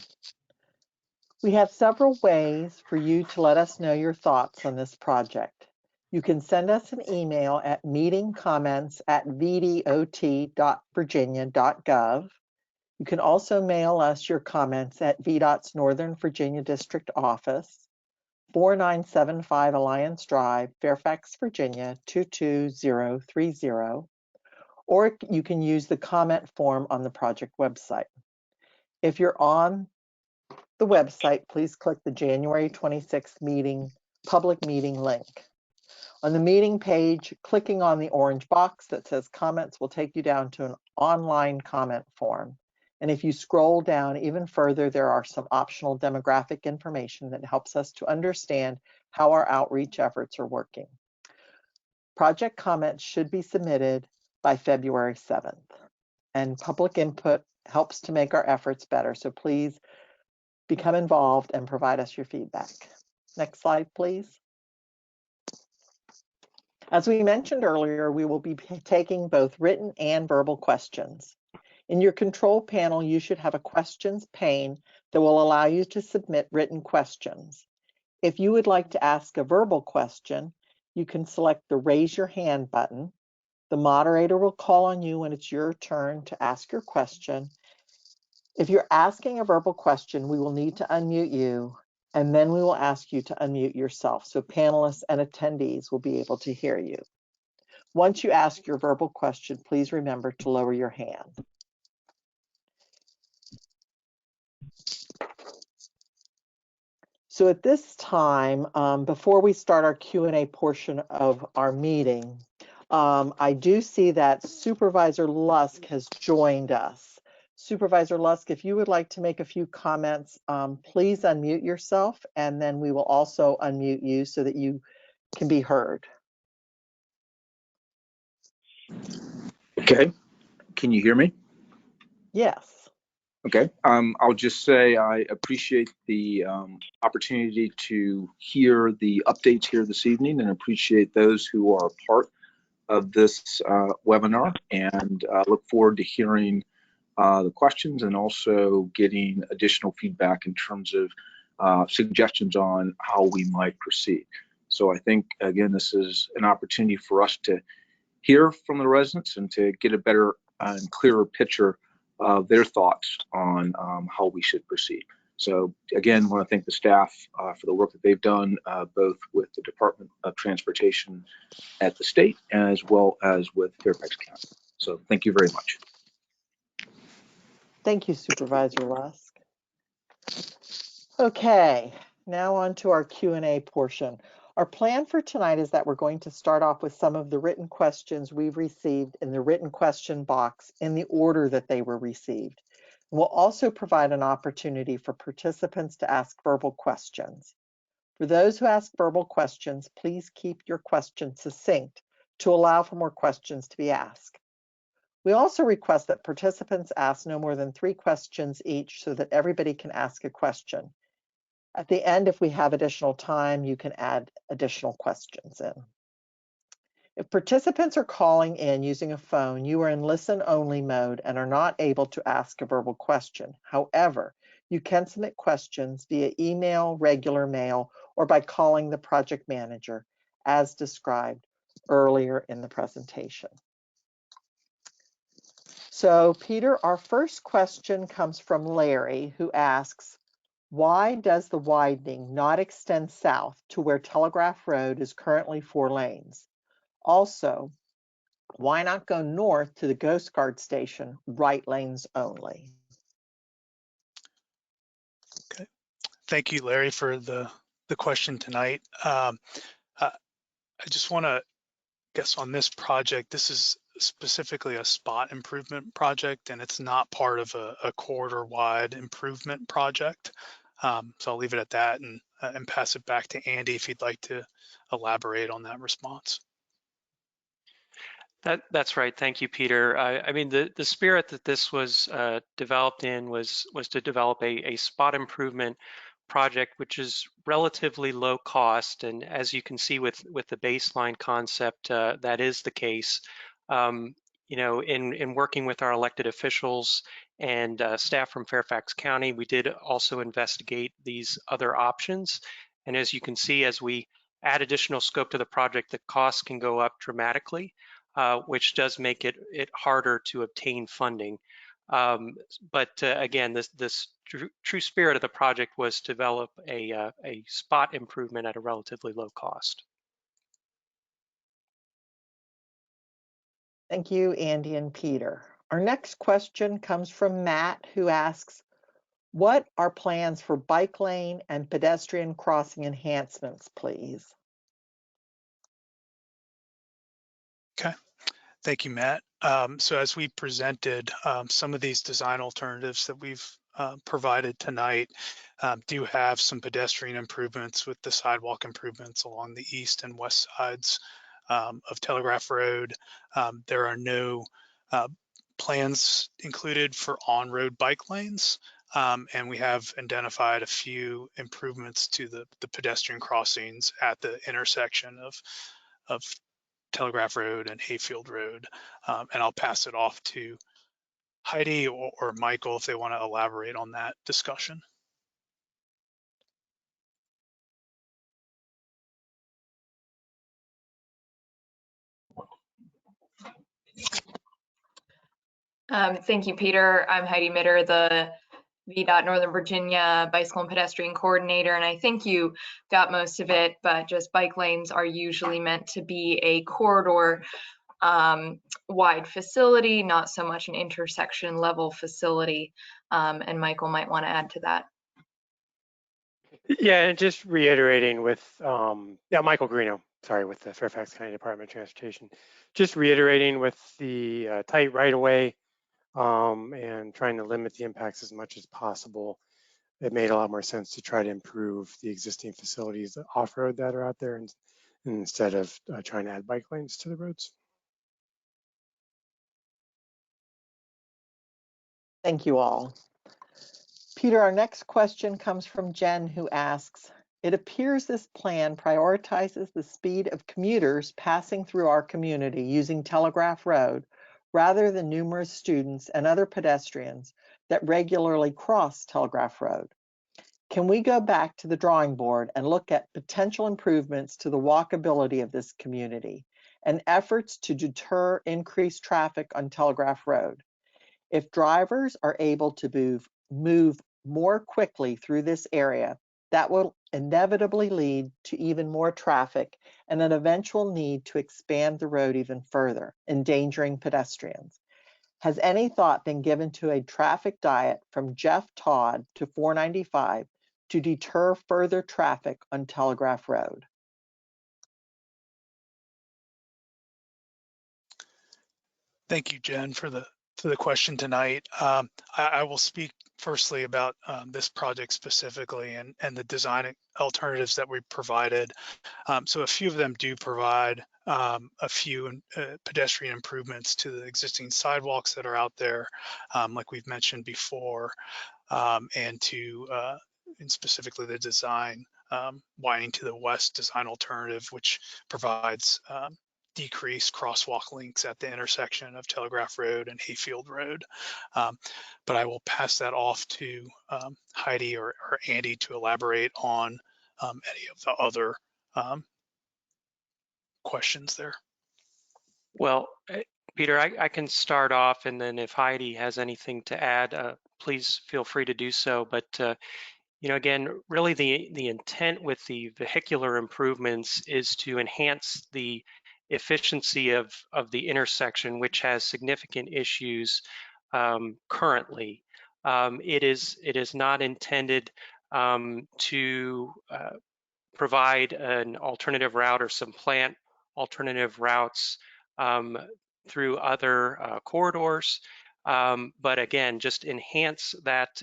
We have several ways for you to let us know your thoughts on this project. You can send us an email at meetingcomments@vdot.virginia.gov. You can also mail us your comments at VDOT's Northern Virginia District Office, 4975 Alliance Drive, Fairfax, Virginia, 22030. Or you can use the comment form on the project website. If you're on the website, please click the January 26th public meeting link. On the meeting page, clicking on the orange box that says comments will take you down to an online comment form. And if you scroll down even further, there are some optional demographic information that helps us to understand how our outreach efforts are working. Project comments should be submitted by February 7th. And public input helps to make our efforts better. So please become involved and provide us your feedback. Next slide, please. As we mentioned earlier, we will be taking both written and verbal questions. In your control panel, you should have a questions pane that will allow you to submit written questions. If you would like to ask a verbal question, you can select the raise your hand button. The moderator will call on you when it's your turn to ask your question. If you're asking a verbal question, we will need to unmute you, and then we will ask you to unmute yourself so panelists and attendees will be able to hear you. Once you ask your verbal question, please remember to lower your hand. So at this time, before we start our Q&A portion of our meeting, I do see that Supervisor Lusk has joined us. Supervisor Lusk, if you would like to make a few comments, please unmute yourself, and then we will also unmute you so that you can be heard. Okay, can you hear me? Yes. Okay, I'll just say I appreciate the opportunity to hear the updates here this evening and appreciate those who are part of this webinar, and look forward to hearing the questions and also getting additional feedback in terms of suggestions on how we might proceed. So I think, again, this is an opportunity for us to hear from the residents and to get a better and clearer picture of their thoughts on how we should proceed. So again, I want to thank the staff for the work that they've done, both with the Department of Transportation at the state as well as with Fairfax County. So thank you very much. Thank you, Supervisor Lusk. Okay, now on to our Q&A portion. Our plan for tonight is that we're going to start off with some of the written questions we've received in the written question box in the order that they were received. We'll also provide an opportunity for participants to ask verbal questions. For those who ask verbal questions, please keep your questions succinct to allow for more questions to be asked. We also request that participants ask no more than 3 questions each so that everybody can ask a question. At the end, if we have additional time, you can add additional questions in. If participants are calling in using a phone, you are in listen-only mode and are not able to ask a verbal question. However, you can submit questions via email, regular mail, or by calling the project manager, as described earlier in the presentation. So, Peter, our first question comes from Larry, who asks, why does the widening not extend south to where Telegraph Road is currently 4 lanes? Also, why not go north to the Ghost Guard station, right lanes only? Okay, thank you, Larry, for the question tonight. I just want to guess on this project, this is specifically a spot improvement project, and it's not part of a corridor-wide improvement project. So I'll leave it at that and pass it back to Andy if you'd like to elaborate on that response. That's right. Thank you, Peter. I mean, the spirit that this was developed in was to develop a spot improvement project, which is relatively low cost. And as you can see with the baseline concept, that is the case. You know, in working with our elected officials and staff from Fairfax County, we did also investigate these other options. And as you can see, as we add additional scope to the project, the costs can go up dramatically. Which does make it harder to obtain funding. But again, this true spirit of the project was to develop a spot improvement at a relatively low cost. Thank you, Andy and Peter. Our next question comes from Matt, who asks, what are plans for bike lane and pedestrian crossing enhancements, please? Okay, thank you, Matt. So as we presented, some of these design alternatives that we've provided tonight do have some pedestrian improvements with the sidewalk improvements along the east and west sides of Telegraph Road. There are no plans included for on-road bike lanes. And we have identified a few improvements to the pedestrian crossings at the intersection of Telegraph Road and Hayfield Road. And I'll pass it off to Heidi or Michael if they want to elaborate on that discussion. Thank you, Peter. I'm Heidi Mitter, the VDOT Northern Virginia Bicycle and Pedestrian Coordinator, and I think you got most of it, but just bike lanes are usually meant to be a corridor wide facility, not so much an intersection level facility. And Michael might want to add to that. Yeah, and just reiterating with, Michael Greeno, sorry, with the Fairfax County Department of Transportation, just reiterating with the tight right-of-way and trying to limit the impacts as much as possible. It made a lot more sense to try to improve the existing facilities off-road that are out there instead of trying to add bike lanes to the roads. Thank you all. Peter, our next question comes from Jen, who asks, it appears this plan prioritizes the speed of commuters passing through our community using Telegraph Road rather than numerous students and other pedestrians that regularly cross Telegraph Road. Can we go back to the drawing board and look at potential improvements to the walkability of this community and efforts to deter increased traffic on Telegraph Road? If drivers are able to move more quickly through this area, that will inevitably lead to even more traffic and an eventual need to expand the road even further, endangering pedestrians. Has any thought been given to a traffic diet from Jeff Todd to 495 to deter further traffic on Telegraph Road? Thank you, Jen, for the question tonight. I will speak firstly about this project specifically and the design alternatives that we provided. So a few of them do provide a few pedestrian improvements to the existing sidewalks that are out there, like we've mentioned before, and specifically the design widening to the west design alternative, which provides decreased crosswalk links at the intersection of Telegraph Road and Hayfield Road. But I will pass that off to Heidi or Andy to elaborate on any of the other questions there. Well, Peter, I can start off, and then if Heidi has anything to add, please feel free to do so. But you know, again, really the intent with the vehicular improvements is to enhance the efficiency of the intersection, which has significant issues currently. It is not intended to provide an alternative route or supplant alternative routes through other corridors, but again, just enhance that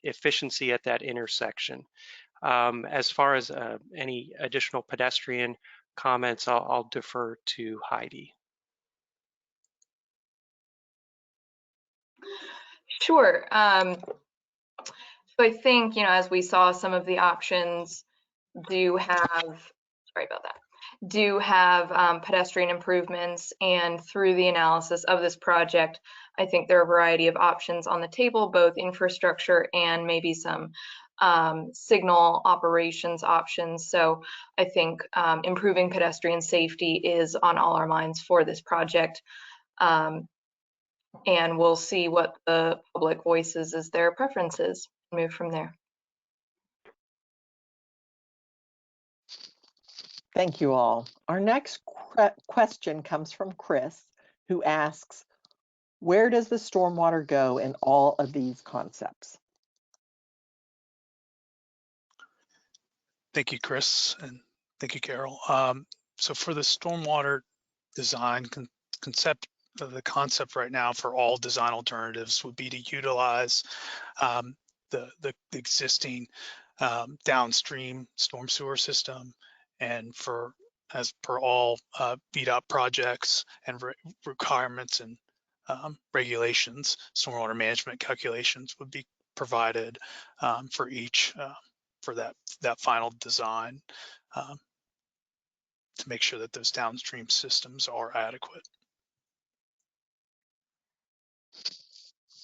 efficiency at that intersection. As far as any additional pedestrian comments, I'll defer to Heidi. Sure. So I think, as we saw, some of the options do have, sorry about that, do have pedestrian improvements. And through the analysis of this project, I think there are a variety of options on the table, both infrastructure and maybe some signal operations options. So I think improving pedestrian safety is on all our minds for this project. And we'll see what the public voices as their preferences, move from there. Thank you all. Our next question comes from Chris, who asks, where does the stormwater go in all of these concepts? Thank you, Chris, and thank you, Carol. So for the stormwater design the concept right now for all design alternatives would be to utilize the existing downstream storm sewer system, and as per all VDOT projects and requirements and regulations, stormwater management calculations would be provided for each for that final design to make sure that those downstream systems are adequate.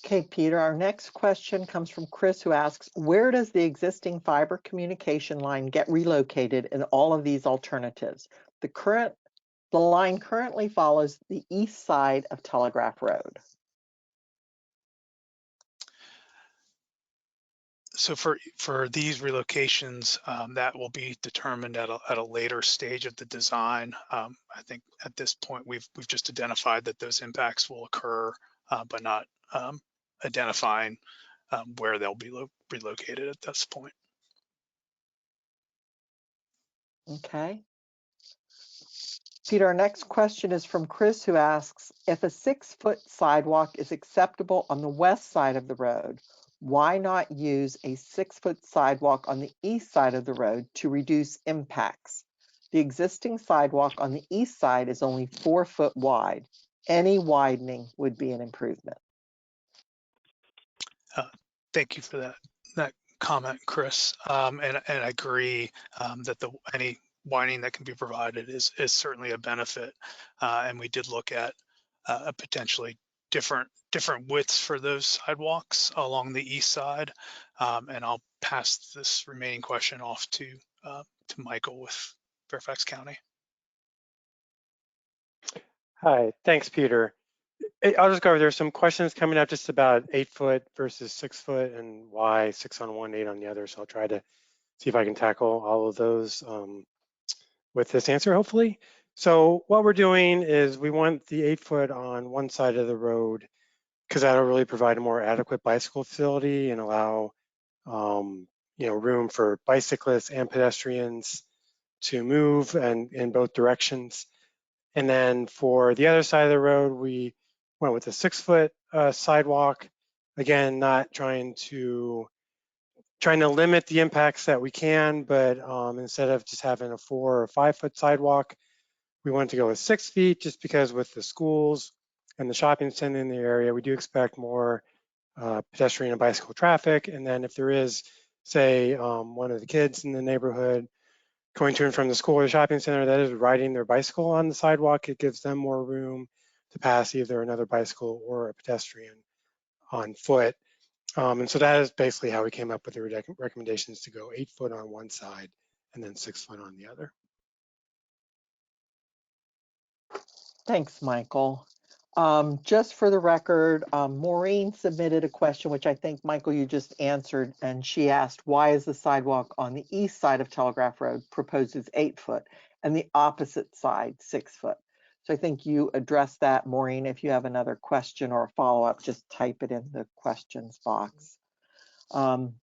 Okay, Peter, our next question comes from Chris, who asks, where does the existing fiber communication line get relocated in all of these alternatives? The line currently follows the east side of Telegraph Road. So for these relocations, that will be determined at a later stage of the design. I think at this point we've just identified that those impacts will occur, but not identifying where they'll be relocated at this point. Okay. Peter, our next question is from Chris, who asks, if a 6-foot sidewalk is acceptable on the west side of the road, why not use a 6-foot sidewalk on the east side of the road to reduce impacts? The existing sidewalk on the east side is only 4 foot wide. Any widening would be an improvement. Thank you for that comment, Chris. And I agree that any widening that can be provided is certainly a benefit. And we did look at a potentially different widths for those sidewalks along the east side. And I'll pass this remaining question off to Michael with Fairfax County. Hi, thanks, Peter. I'll just go over, there's some questions coming up just about 8 foot versus 6 foot and why 6 on one, 8 on the other. So I'll try to see if I can tackle all of those with this answer, hopefully. So what we're doing is we want the 8 foot on one side of the road because that'll really provide a more adequate bicycle facility and allow room for bicyclists and pedestrians to move and in both directions. And then for the other side of the road, we went with a 6 foot sidewalk. Again, not trying to limit the impacts that we can, but instead of just having a 4 or 5 foot sidewalk, we wanted to go with 6 feet just because with the schools and the shopping center in the area, we do expect more pedestrian and bicycle traffic. And then if there is, say, one of the kids in the neighborhood going to and from the school or the shopping center that is riding their bicycle on the sidewalk, it gives them more room to pass either another bicycle or a pedestrian on foot. And so that is basically how we came up with the recommendations to go 8 foot on one side and then 6 foot on the other. Thanks, Michael. Just for the record, Maureen submitted a question, which I think, Michael, you just answered, and she asked, why is the sidewalk on the east side of Telegraph Road proposed as 8 foot and the opposite side 6 foot? So I think you addressed that, Maureen. If you have another question or a follow-up, just type it in the questions box.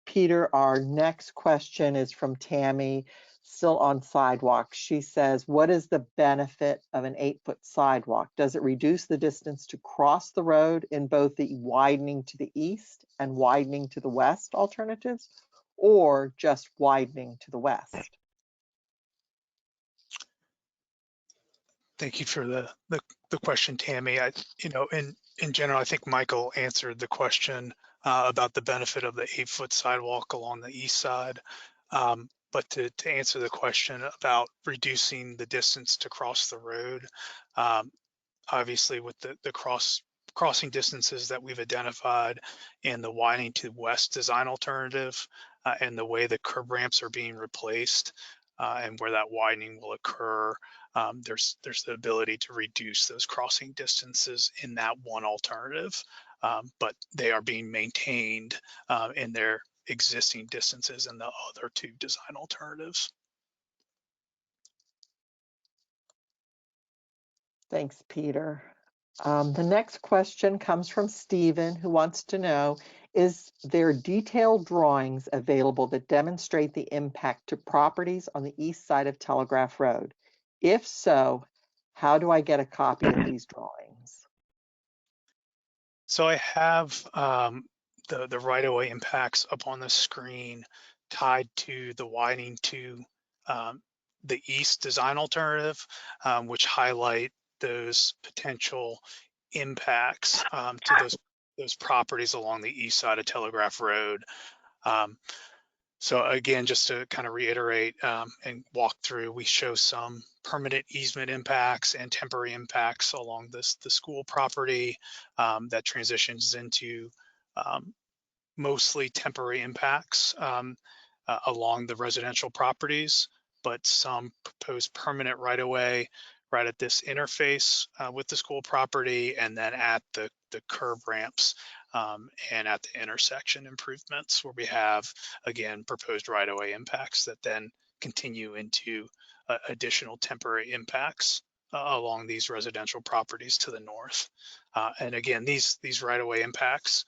Peter, our next question is from Tammy, still on sidewalks. She says, what is the benefit of an 8 foot sidewalk? Does it reduce the distance to cross the road in both the widening to the east and widening to the west alternatives, or just widening to the west? Thank you for the question, Tammy. In in general, I think Michael answered the question about the benefit of the 8-foot sidewalk along the east side. But to answer the question about reducing the distance to cross the road, obviously with the crossing distances that we've identified and the widening to west design alternative and the way the curb ramps are being replaced and where that widening will occur, there's the ability to reduce those crossing distances in that one alternative, but they are being maintained in their existing distances in the other two design alternatives. Thanks, Peter. The next question comes from Stephen, who wants to know, is there detailed drawings available that demonstrate the impact to properties on the east side of Telegraph Road? If so, how do I get a copy of these drawings? So I have the right-of-way impacts up on the screen tied to the widening to the east design alternative, which highlight those potential impacts to those properties along the east side of Telegraph Road. So again, just to kind of reiterate and walk through, we show some permanent easement impacts and temporary impacts along the school property that transitions into mostly temporary impacts along the residential properties, but some proposed permanent right-of-way right at this interface with the school property, and then at the curb ramps and at the intersection improvements where we have, again, proposed right-of-way impacts that then continue into additional temporary impacts along these residential properties to the north. And again, these right-of-way impacts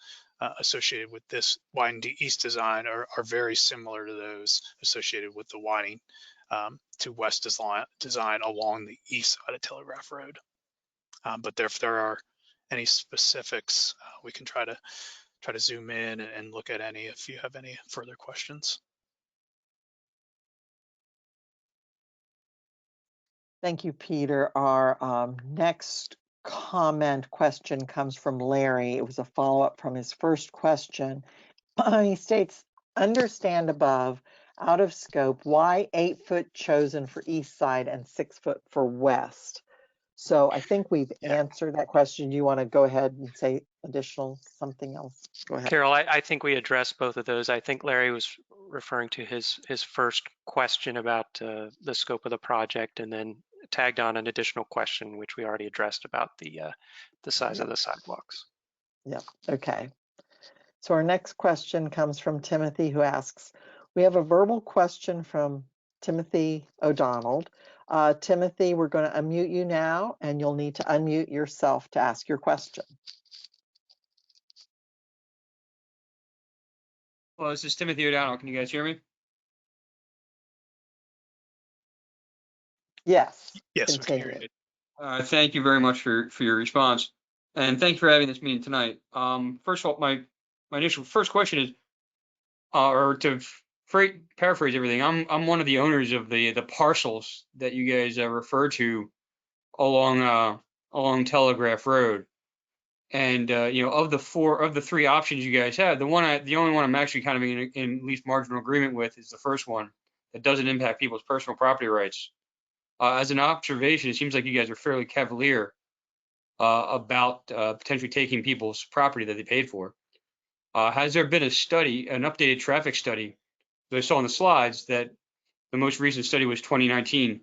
associated with this widened east design are very similar to those associated with the widening to west design along the east side of Telegraph Road. But if there are any specifics, we can try to zoom in and look at any if you have any further questions. Thank you, Peter. Our next question comes from Larry. It was a follow-up from his first question. He states, understand above, out of scope, why 8-foot chosen for east side and 6-foot for west? So I think we've answered that question. Do you want to go ahead and say additional something else? Go ahead. Carol, I think we addressed both of those. I think Larry was referring to his first question about the scope of the project, and then tagged on an additional question, which we already addressed about the size of the sidewalks. Yep. Okay. So our next question comes from Timothy, who asks, we have a verbal question from Timothy O'Donnell. Timothy, we're going to unmute you now, and you'll need to unmute yourself to ask your question. Well, this is Timothy O'Donnell. Can you guys hear me? Yes. Yes, we can hear you. Thank you very much for your response, and thanks for having this meeting tonight. First of all, my initial first question is, or to paraphrase everything, I'm one of the owners of the parcels that you guys refer to along Telegraph Road, and you know, of the three options you guys have, the only one I'm actually kind of in at least marginal agreement with is the first one that doesn't impact people's personal property rights. As an observation, it seems like you guys are fairly cavalier about potentially taking people's property that they paid for. Has there been a study, an updated traffic study that I saw on the slides, that the most recent study was 2019?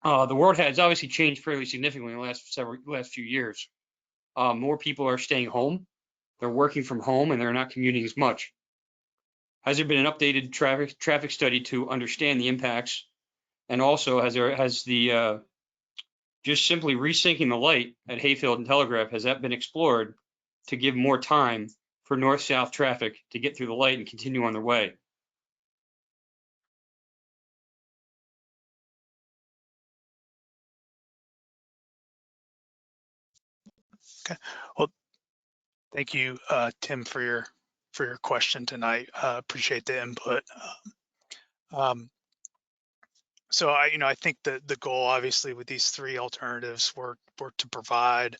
The world has obviously changed fairly significantly in the last few years. More people are staying home, they're working from home, and they're not commuting as much. Has there been an updated traffic study to understand the impacts? And also, has the just simply resyncing the light at Hayfield and Telegraph, has that been explored to give more time for north-south traffic to get through the light and continue on their way? Okay. Well, thank you, Tim, for your question tonight. Appreciate the input. So I think the goal, obviously, with these three alternatives were to provide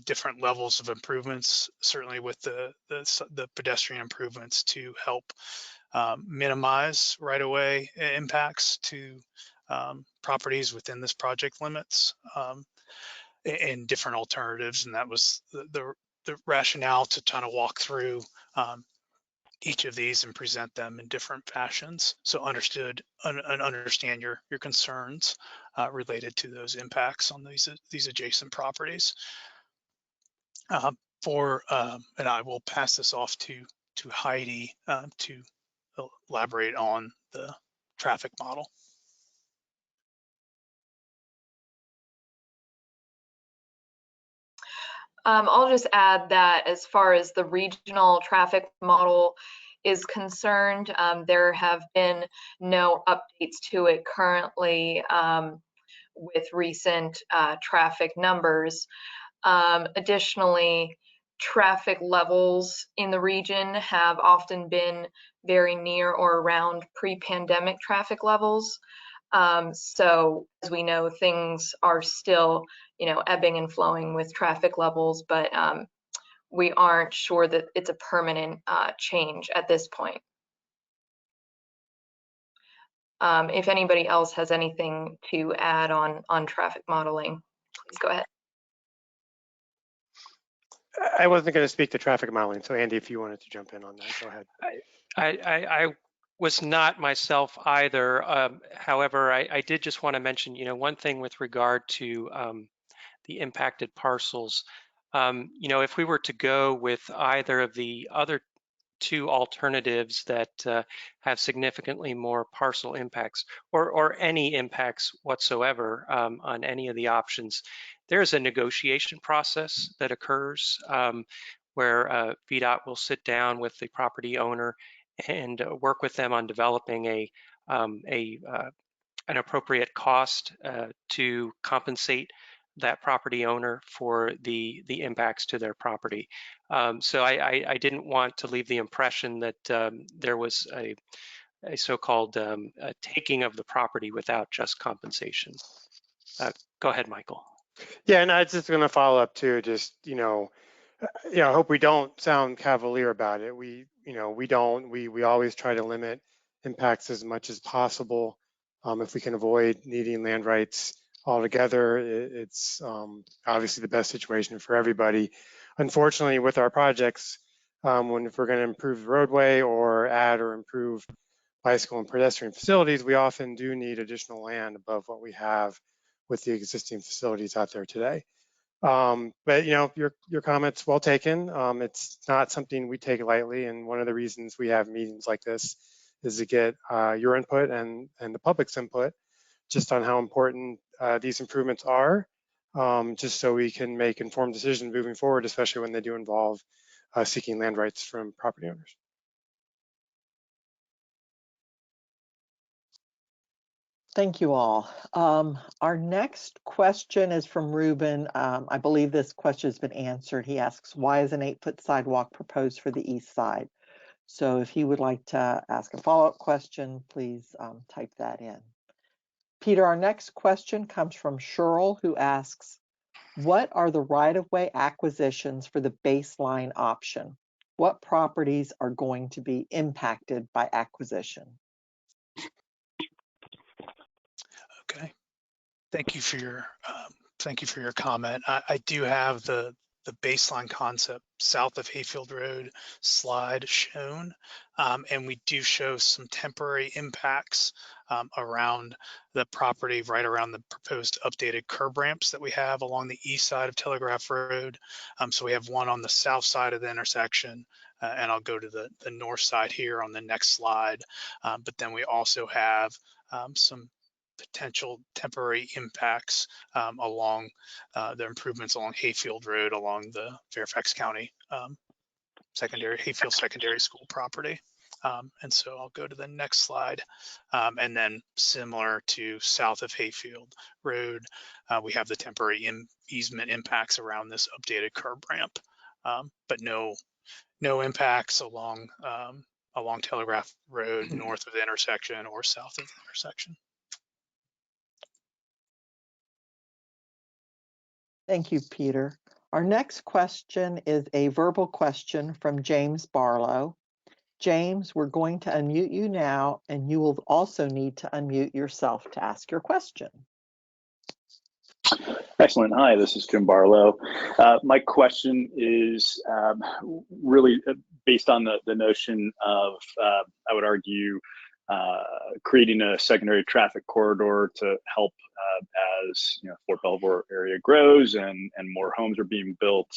different levels of improvements, certainly with the pedestrian improvements to help minimize right-of-way impacts to properties within this project limits, and different alternatives. And that was the rationale to kind of walk through each of these and present them in different fashions. So understand your concerns related to those impacts on these adjacent properties. And I will pass this off to Heidi to elaborate on the traffic model. I'll just add that as far as the regional traffic model is concerned, there have been no updates to it currently with recent traffic numbers. Additionally, traffic levels in the region have often been very near or around pre-pandemic traffic levels. So as we know, things are still, ebbing and flowing with traffic levels, but we aren't sure that it's a permanent change at this point. If anybody else has anything to add on traffic modeling, please go ahead. I wasn't going to speak to traffic modeling, so Andy, if you wanted to jump in on that, go ahead. I was not myself either. However, I did just want to mention, one thing with regard to the impacted parcels. If we were to go with either of the other two alternatives that have significantly more parcel impacts or any impacts whatsoever on any of the options, there's a negotiation process that occurs where VDOT will sit down with the property owner and work with them on developing an appropriate cost to compensate that property owner for the impacts to their property. So I didn't want to leave the impression that there was a so-called taking of the property without just compensation. Go ahead, Michael. Yeah, and I was just going to follow up too. Just I hope we don't sound cavalier about it. We don't. We always try to limit impacts as much as possible. If we can avoid needing land rights altogether, it's obviously the best situation for everybody. Unfortunately, with our projects, if we're going to improve the roadway or add or improve bicycle and pedestrian facilities, we often do need additional land above what we have with the existing facilities out there today. But your comments well taken. It's not something we take lightly, and one of the reasons we have meetings like this is to get your input and the public's input just on how important these improvements are, just so we can make informed decisions moving forward, especially when they do involve seeking land rights from property owners. Thank you all. Our next question is from Ruben. I believe this question has been answered. He asks, why is an 8-foot sidewalk proposed for the east side? So if he would like to ask a follow-up question, please type that in. Peter, our next question comes from Cheryl, who asks, what are the right-of-way acquisitions for the baseline option? What properties are going to be impacted by acquisition? Okay, thank you for your comment. I do have the baseline concept south of Hayfield Road slide shown, and we do show some temporary impacts around the property, right around the proposed updated curb ramps that we have along the east side of Telegraph Road. So we have one on the south side of the intersection, and I'll go to the north side here on the next slide. But then we also have some potential temporary impacts along the improvements along Hayfield Road along the Fairfax County Hayfield Secondary School property. And so I'll go to the next slide. And then similar to south of Hayfield Road, we have the temporary easement impacts around this updated curb ramp, but no impacts along Telegraph Road north of the intersection or south of the intersection. Thank you, Peter. Our next question is a verbal question from James Barlow. James, we're going to unmute you now, and you will also need to unmute yourself to ask your question. Excellent. Hi, this is Jim Barlow. My question is really based on the notion of, I would argue, creating a secondary traffic corridor to help as Fort Belvoir area grows and more homes are being built,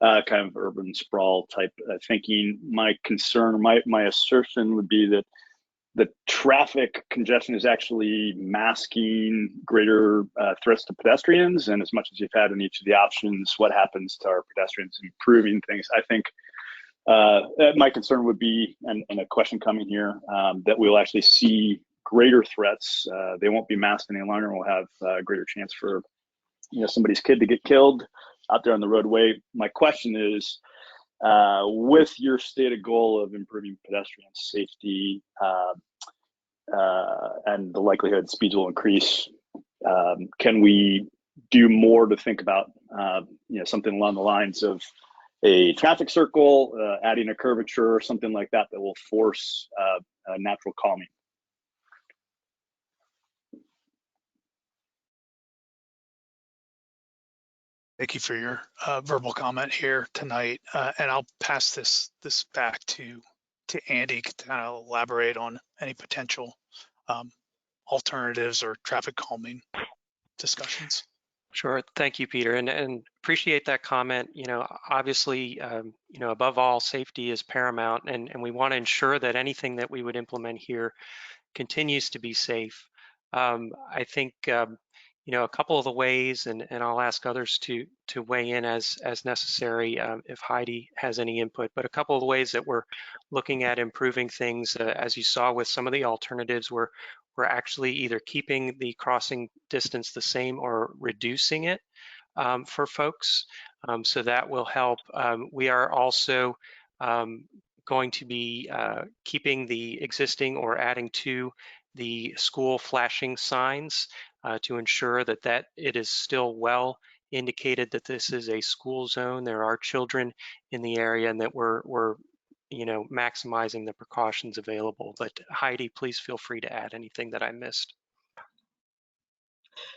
kind of urban sprawl type thinking. My concern, my assertion would be that the traffic congestion is actually masking greater threats to pedestrians. And as much as you've had in each of the options, what happens to our pedestrians improving things? I think my concern would be, and a question coming here, that we'll actually see greater threats. They won't be masked any longer. We'll have a greater chance for somebody's kid to get killed out there on the roadway. My question is, with your stated goal of improving pedestrian safety and the likelihood speeds will increase, can we do more to think about something along the lines of a traffic circle, adding a curvature or something like that that will force natural calming? Thank you for your verbal comment here tonight, and I'll pass this back to Andy to kind of elaborate on any potential alternatives or traffic calming discussions. Sure. Thank you, Peter, and appreciate that comment. Obviously, above all, safety is paramount, and we want to ensure that anything that we would implement here continues to be safe. I think a couple of the ways, and I'll ask others to weigh in as necessary if Heidi has any input, but a couple of the ways that we're looking at improving things, as you saw with some of the alternatives, we're actually either keeping the crossing distance the same or reducing it for folks. So that will help. We are also going to be keeping the existing or adding to the school flashing signs to ensure that it is still well indicated that this is a school zone. There are children in the area, and that we're maximizing the precautions available. But Heidi, please feel free to add anything that I missed.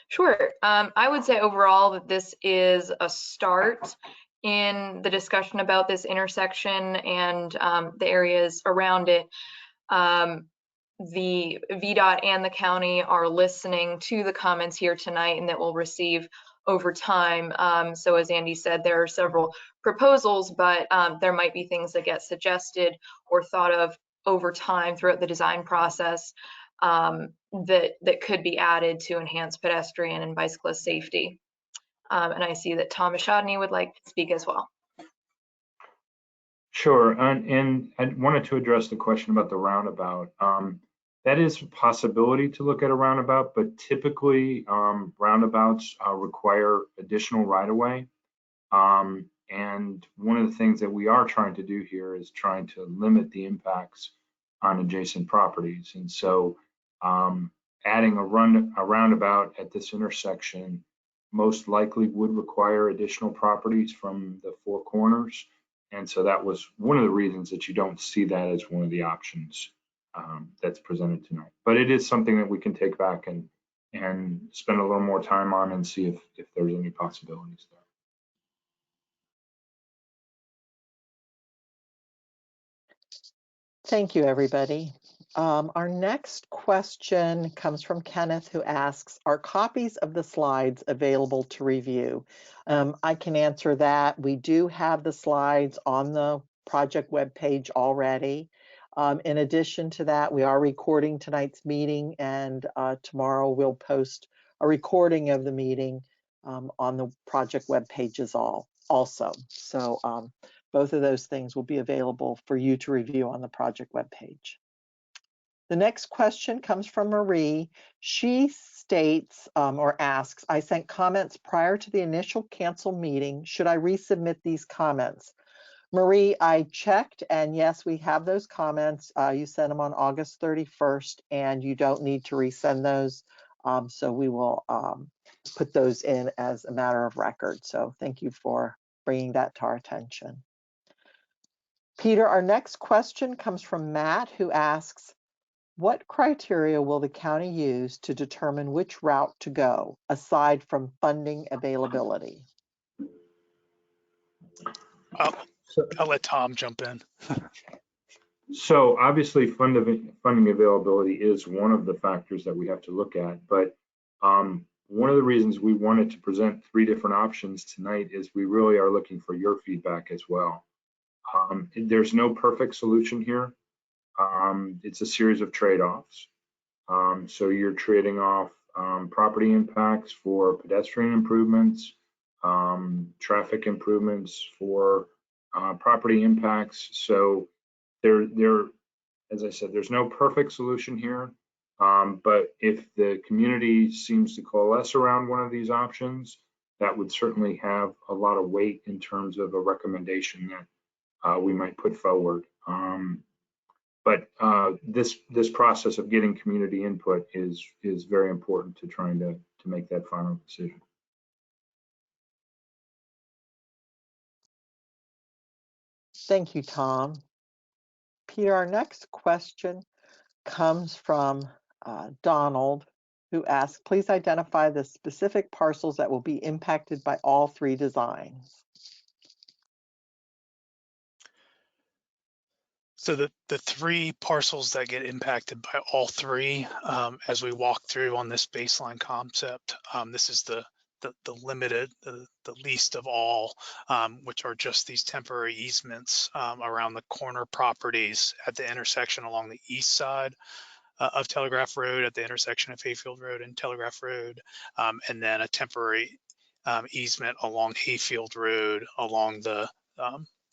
Sure. I would say overall that this is a start in the discussion about this intersection and the areas around it. The VDOT and the county are listening to the comments here tonight, and that we'll receive over time. So as Andy said, there are several proposals, but there might be things that get suggested or thought of over time throughout the design process that could be added to enhance pedestrian and bicyclist safety. And I see that Tom Ashadny would like to speak as well. Sure, and I wanted to address the question about the roundabout. That is a possibility to look at a roundabout, but typically roundabouts require additional right-of-way. And one of the things that we are trying to do here is trying to limit the impacts on adjacent properties. And so adding a roundabout at this intersection most likely would require additional properties from the four corners. And so that was one of the reasons that you don't see that as one of the options that's presented tonight. But it is something that we can take back and spend a little more time on and see if there's any possibilities there. Thank you, everybody. Our next question comes from Kenneth, who asks, are copies of the slides available to review? I can answer that. We do have the slides on the project webpage already. In addition to that, we are recording tonight's meeting, and tomorrow we'll post a recording of the meeting on the project webpages also. So both of those things will be available for you to review on the project webpage. The next question comes from Marie. She states or asks, I sent comments prior to the initial cancel meeting. Should I resubmit these comments? Marie, I checked, and yes, we have those comments. You sent them on August 31st, and you don't need to resend those. So we will put those in as a matter of record. So thank you for bringing that to our attention. Peter, our next question comes from Matt, who asks, what criteria will the county use to determine which route to go, aside from funding availability? I'll let Tom jump in. So obviously funding availability is one of the factors that we have to look at, but one of the reasons we wanted to present 3 different options tonight is we really are looking for your feedback as well. There's no perfect solution here. It's a series of trade-offs. So you're trading off property impacts for pedestrian improvements, traffic improvements for property impacts. So as I said, there's no perfect solution here. But if the community seems to coalesce around one of these options, that would certainly have a lot of weight in terms of a recommendation that we might put forward. But this process of getting community input is very important to trying to make that final decision. Thank you, Tom. Peter, our next question comes from Donald, who asks, please identify the specific parcels that will be impacted by all 3 designs. So the 3 parcels that get impacted by all 3, as we walk through on this baseline concept, this is the limited, the least of all, which are just these temporary easements around the corner properties at the intersection along the east side of Telegraph Road, at the intersection of Hayfield Road and Telegraph Road, and then a temporary easement along Hayfield Road along the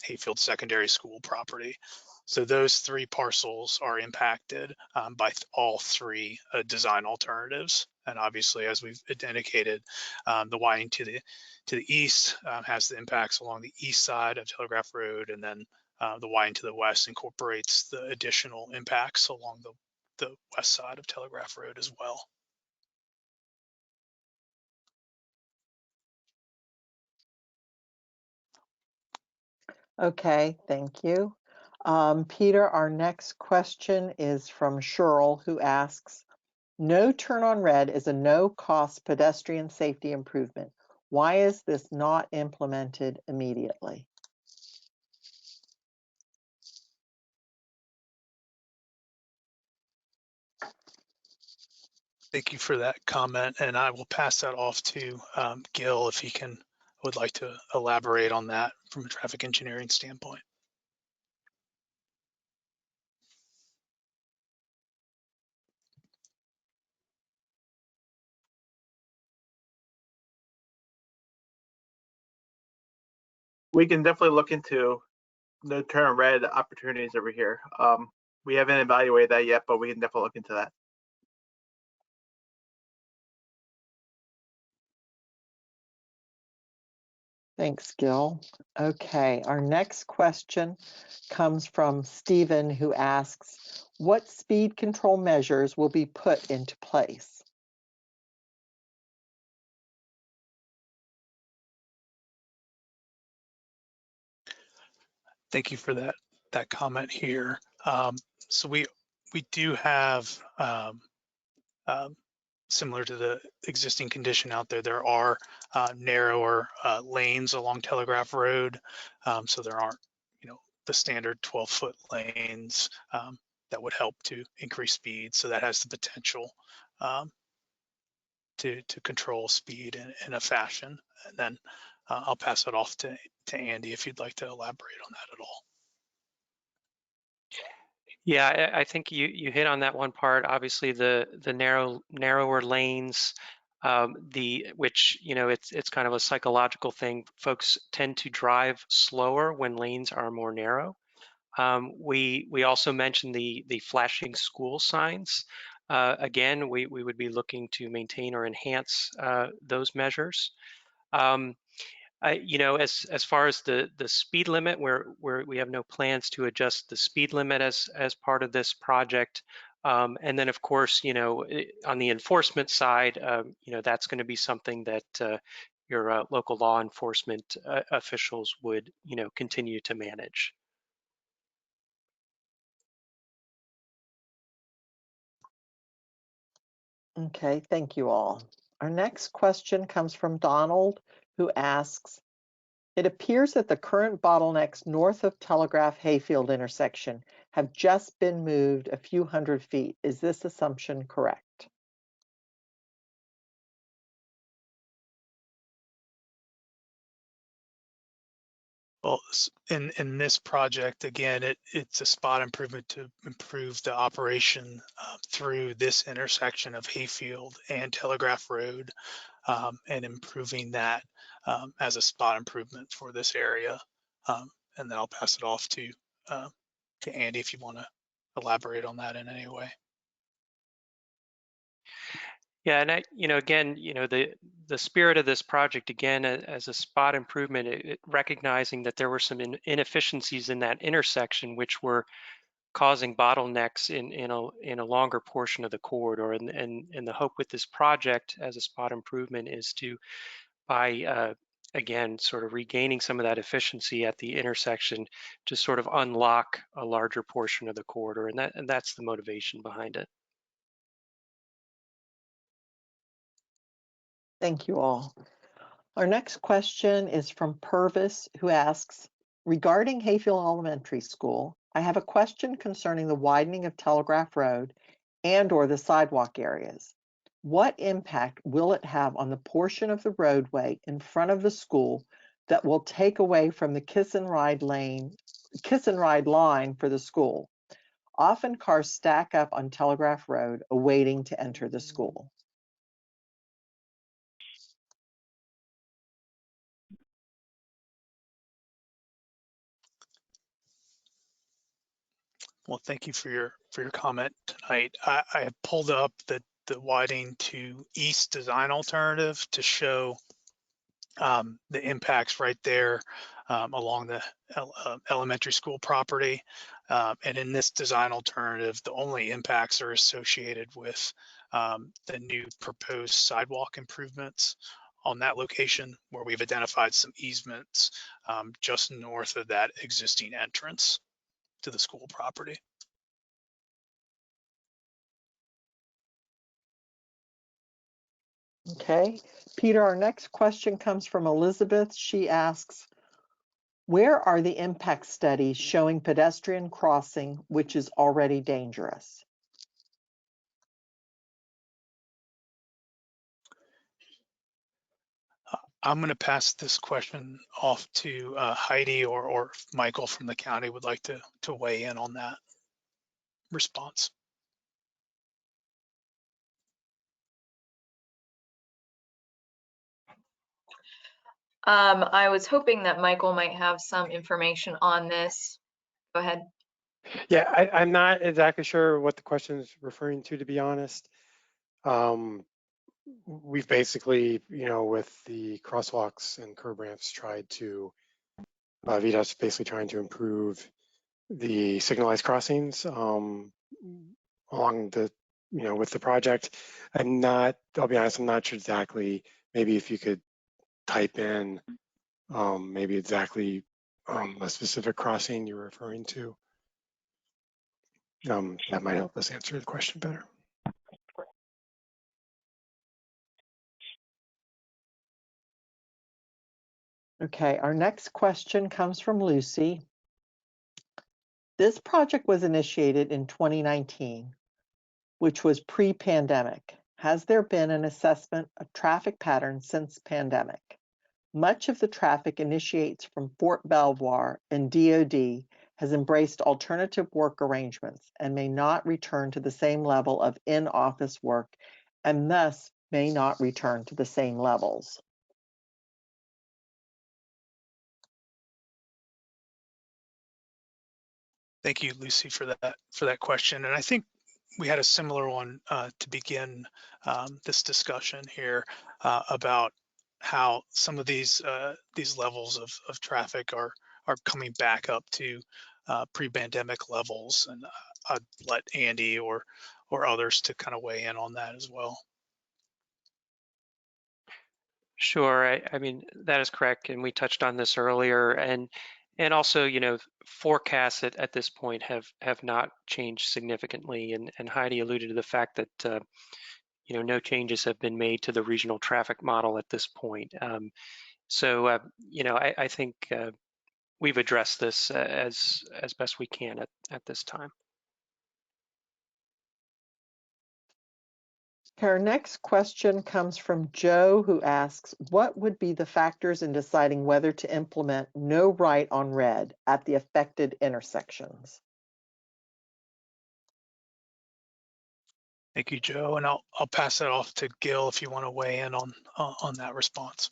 Hayfield Secondary School property. So those 3 parcels are impacted by all 3 design alternatives. And obviously, as we've indicated, the widening to the east has the impacts along the east side of Telegraph Road, and then the widening to the west incorporates the additional impacts along the west side of Telegraph Road as well. Okay, thank you. Peter, our next question is from Cheryl, who asks, no turn on red is a no-cost pedestrian safety improvement. Why is this not implemented immediately? Thank you for that comment, and I will pass that off to Gil if he would like to elaborate on that from a traffic engineering standpoint. We can definitely look into no turn red opportunities over here. We haven't evaluated that yet, but we can definitely look into that. Thanks, Gil. Okay, our next question comes from Stephen, who asks, what speed control measures will be put into place? Thank you for that comment here. So we do have, similar to the existing condition out there, there are narrower lanes along Telegraph Road. So there aren't, the standard 12-foot lanes that would help to increase speed. So that has the potential to control speed in a fashion. And then I'll pass it off to Andy if you'd like to elaborate on that at all. Yeah, I think you hit on that one part. Obviously, the narrower lanes, which it's kind of a psychological thing. Folks tend to drive slower when lanes are more narrow. We also mentioned the flashing school signs. Again, we would be looking to maintain or enhance those measures. As far as the speed limit, we have no plans to adjust the speed limit as part of this project. And then, of course, on the enforcement side, that's going to be something that your local law enforcement officials would, continue to manage. Okay, thank you all. Our next question comes from Donald, who asks, it appears that the current bottlenecks north of Telegraph Hayfield intersection have just been moved a few hundred feet. Is this assumption correct? Well, in this project, again, it's a spot improvement to improve the operation through this intersection of Hayfield and Telegraph Road, and improving that as a spot improvement for this area. And then I'll pass it off to Andy if you want to elaborate on that in any way. Yeah, and again, the spirit of this project, again, as a spot improvement, recognizing that there were some inefficiencies in that intersection, which were causing bottlenecks in a longer portion of the corridor. And the hope with this project as a spot improvement is to, by again, sort of regaining some of that efficiency at the intersection, to sort of unlock a larger portion of the corridor, and that's the motivation behind it. Thank you all. Our next question is from Purvis, who asks, regarding Hayfield Elementary School, I have a question concerning the widening of Telegraph Road and/or the sidewalk areas. What impact will it have on the portion of the roadway in front of the school that will take away from the kiss and ride line for the school? Often cars stack up on Telegraph Road awaiting to enter the school. Well, thank you for your comment tonight. I have pulled up the widening to east design alternative to show the impacts right there along the elementary school property. And in this design alternative, the only impacts are associated with the new proposed sidewalk improvements on that location, where we've identified some easements just north of that existing entrance to the school property. Okay, Peter, our next question comes from Elizabeth. She asks, where are the impact studies showing pedestrian crossing, which is already dangerous? I'm going to pass this question off to Heidi, or if Michael from the county would like to weigh in on that response. I was hoping that Michael might have some information on this. Go ahead. Yeah, I'm not exactly sure what the question is referring to be honest. We've basically, with the crosswalks and curb ramps, tried to, VDOT's basically trying to improve the signalized crossings along the, with the project. I'll be honest, I'm not sure exactly. Maybe if you could type in maybe exactly a specific crossing you're referring to. That might help us answer the question better. Okay, our next question comes from Lucy. This project was initiated in 2019, which was pre-pandemic. Has there been an assessment of traffic patterns since pandemic? Much of the traffic initiates from Fort Belvoir, and DOD has embraced alternative work arrangements and may not return to the same level of in-office work, and thus may not return to the same levels. Thank you, Lucy, for that question. And I think we had a similar one to begin this discussion here about how some of these levels of traffic are coming back up to pre-pandemic levels. And I'd let Andy or others to kind of weigh in on that as well. Sure. I mean, that is correct. And we touched on this earlier. And also, you know, forecasts at this point have not changed significantly. And Heidi alluded to the fact that, you know, no changes have been made to the regional traffic model at this point. So, you know, I think we've addressed this as best we can at this time. Our next question comes from Joe, who asks, what would be the factors in deciding whether to implement no right on red at the affected intersections? Thank you, Joe. And I'll pass that off to Gil if you want to weigh in on that response.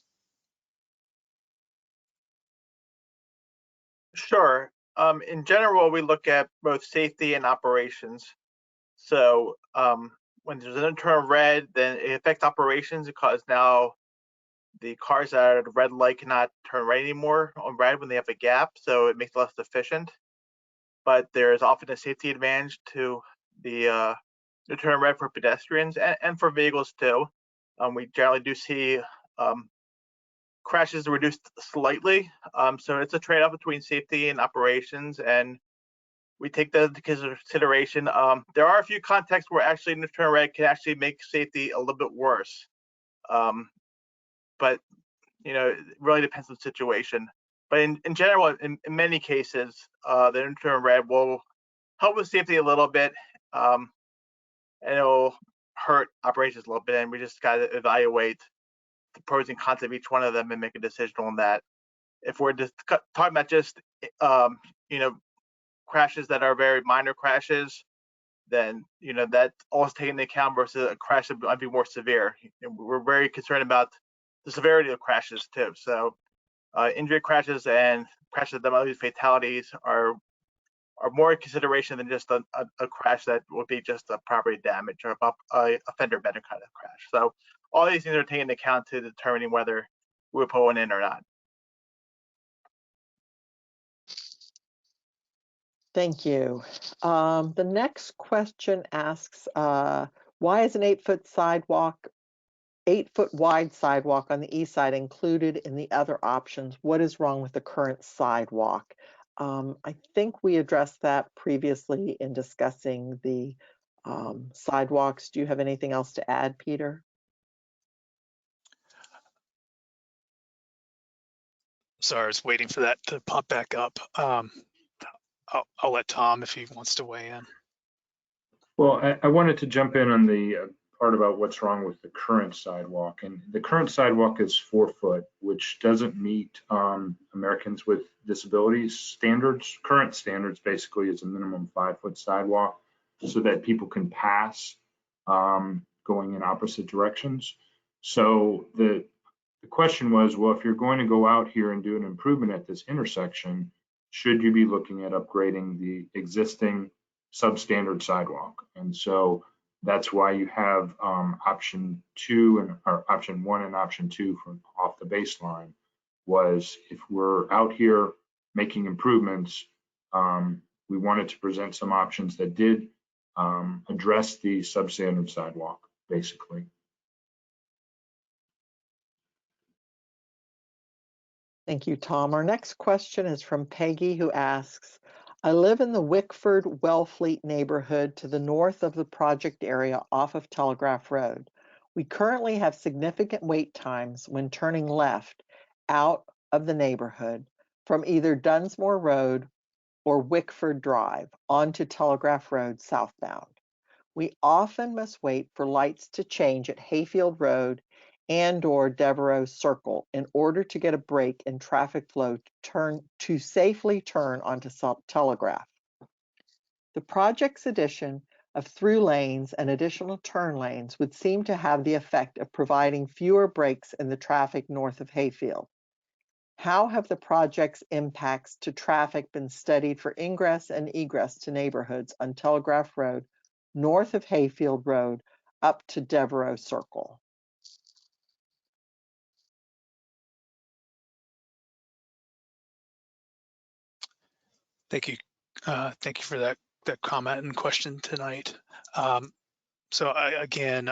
Sure. In general, we look at both safety and operations. So when there's an internal red, then it affects operations because now the cars that are at a red light cannot turn right anymore on red when they have a gap, so it makes it less efficient. But there's often a safety advantage to the turn red for pedestrians and for vehicles too. We generally do see crashes reduced slightly, so it's a trade-off between safety and operations, and we take that into consideration. There are a few contexts where actually no turn red can actually make safety a little bit worse, but you know, it really depends on the situation. But in general, in many cases, the no turn red will help with safety a little bit, and it'll hurt operations a little bit, and we just got to evaluate the pros and cons of each one of them and make a decision on that. If we're just talking about just you know, crashes that are very minor crashes, then you know that's always taken into account versus a crash that might be more severe. And we're very concerned about the severity of crashes too. So injury crashes and crashes that might lead to fatalities are more consideration than just a crash that would be just a property damage or a fender bender kind of crash. So all these things are taken into account to determining whether we're pulling in or not. Thank you. The next question asks, why is an 8-foot wide sidewalk on the east side included in the other options? What is wrong with the current sidewalk? I think we addressed that previously in discussing the sidewalks. Do you have anything else to add, Peter? Sorry, I was waiting for that to pop back up. I'll let Tom if he wants to weigh in. Well, I wanted to jump in on the part about what's wrong with the current sidewalk. And the current sidewalk is 4 foot, which doesn't meet Americans with Disabilities standards. Current standards basically is a minimum 5-foot sidewalk so that people can pass going in opposite directions. So the question was, well, if you're going to go out here and do an improvement at this intersection, should you be looking at upgrading the existing substandard sidewalk? And so that's why you have option 1 and option 2 from off the baseline. Was if we're out here making improvements, we wanted to present some options that did address the substandard sidewalk, basically. Thank you, Tom. Our next question is from Peggy, who asks, I live in the Wickford-Wellfleet neighborhood to the north of the project area off of Telegraph Road. We currently have significant wait times when turning left out of the neighborhood from either Dunsmore Road or Wickford Drive onto Telegraph Road southbound. We often must wait for lights to change at Hayfield Road and/or Devereaux Circle in order to get a break in traffic flow to safely turn onto Telegraph. The project's addition of through lanes and additional turn lanes would seem to have the effect of providing fewer breaks in the traffic north of Hayfield. How have the project's impacts to traffic been studied for ingress and egress to neighborhoods on Telegraph Road, north of Hayfield Road, up to Devereaux Circle? Thank you, Thank you for that comment and question tonight. So again,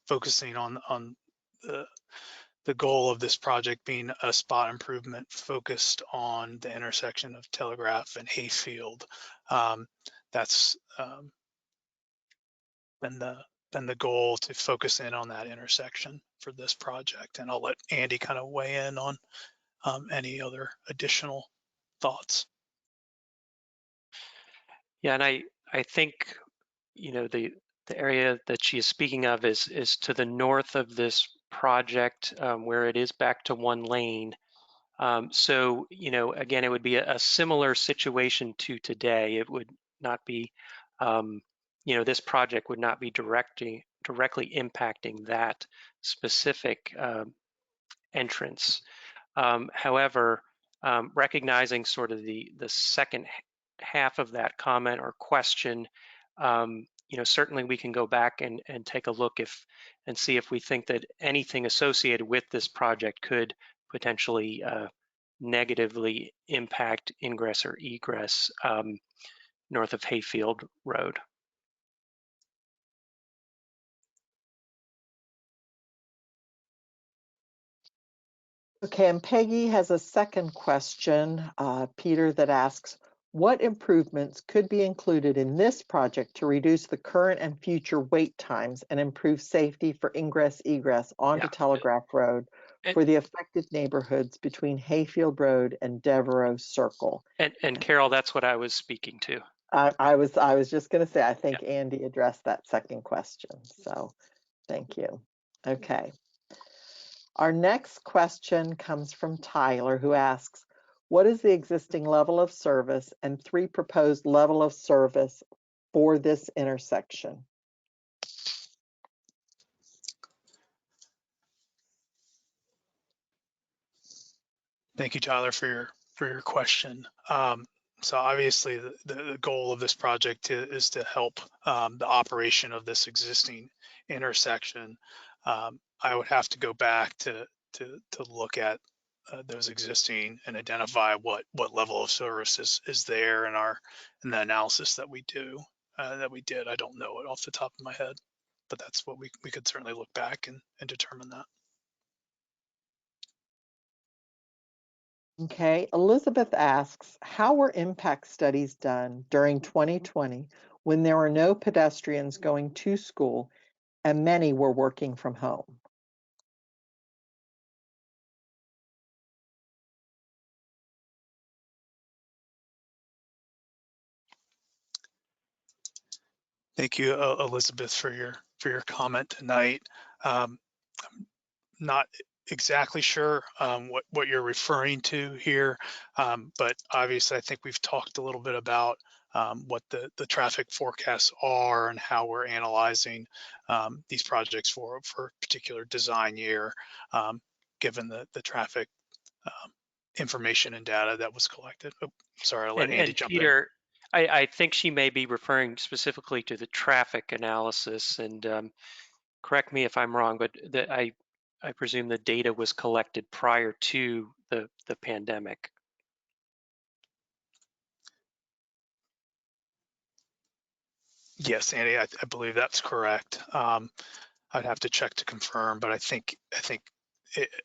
focusing on the goal of this project being a spot improvement focused on the intersection of Telegraph and Hayfield. That's been the goal, to focus in on that intersection for this project. And I'll let Andy kind of weigh in on any other additional thoughts. Yeah, and I think, you know, the area that she is speaking of is to the north of this project, where it is back to one lane. So, you know, again, it would be a similar situation to today. It would not be, you know, this project would not be directly impacting that specific entrance. However, recognizing sort of the second half of that comment or question, you know, certainly we can go back and take a look and see if we think that anything associated with this project could potentially negatively impact ingress or egress north of Hayfield Road. Okay, and Peggy has a second question, Peter, that asks, what improvements could be included in this project to reduce the current and future wait times and improve safety for ingress egress onto Telegraph Road for the affected neighborhoods between Hayfield Road and Devereaux Circle? And Carol, that's what I was speaking to. I was just going to say, I think Andy addressed that second question. So thank you. Okay. Our next question comes from Tyler, who asks, what is the existing level of service and 3 proposed level of service for this intersection? Thank you, Tyler, for your question. So obviously the goal of this project is to help the operation of this existing intersection. I would have to go back to look at those existing and identify what level of service is there in the analysis that we did. I don't know it off the top of my head, but that's what we could certainly look back and determine that. Okay, Elizabeth asks, how were impact studies done during 2020 when there were no pedestrians going to school and many were working from home? Thank you, Elizabeth, for your comment tonight. I'm not exactly sure what you're referring to here, but obviously I think we've talked a little bit about what the traffic forecasts are and how we're analyzing these projects for a particular design year, given the traffic information and data that was collected. Oh, sorry, I'll let Andy jump Peter, in. I think she may be referring specifically to the traffic analysis, and correct me if I'm wrong, but I presume the data was collected prior to the pandemic. Yes, Andy, I believe that's correct. I'd have to check to confirm, but I think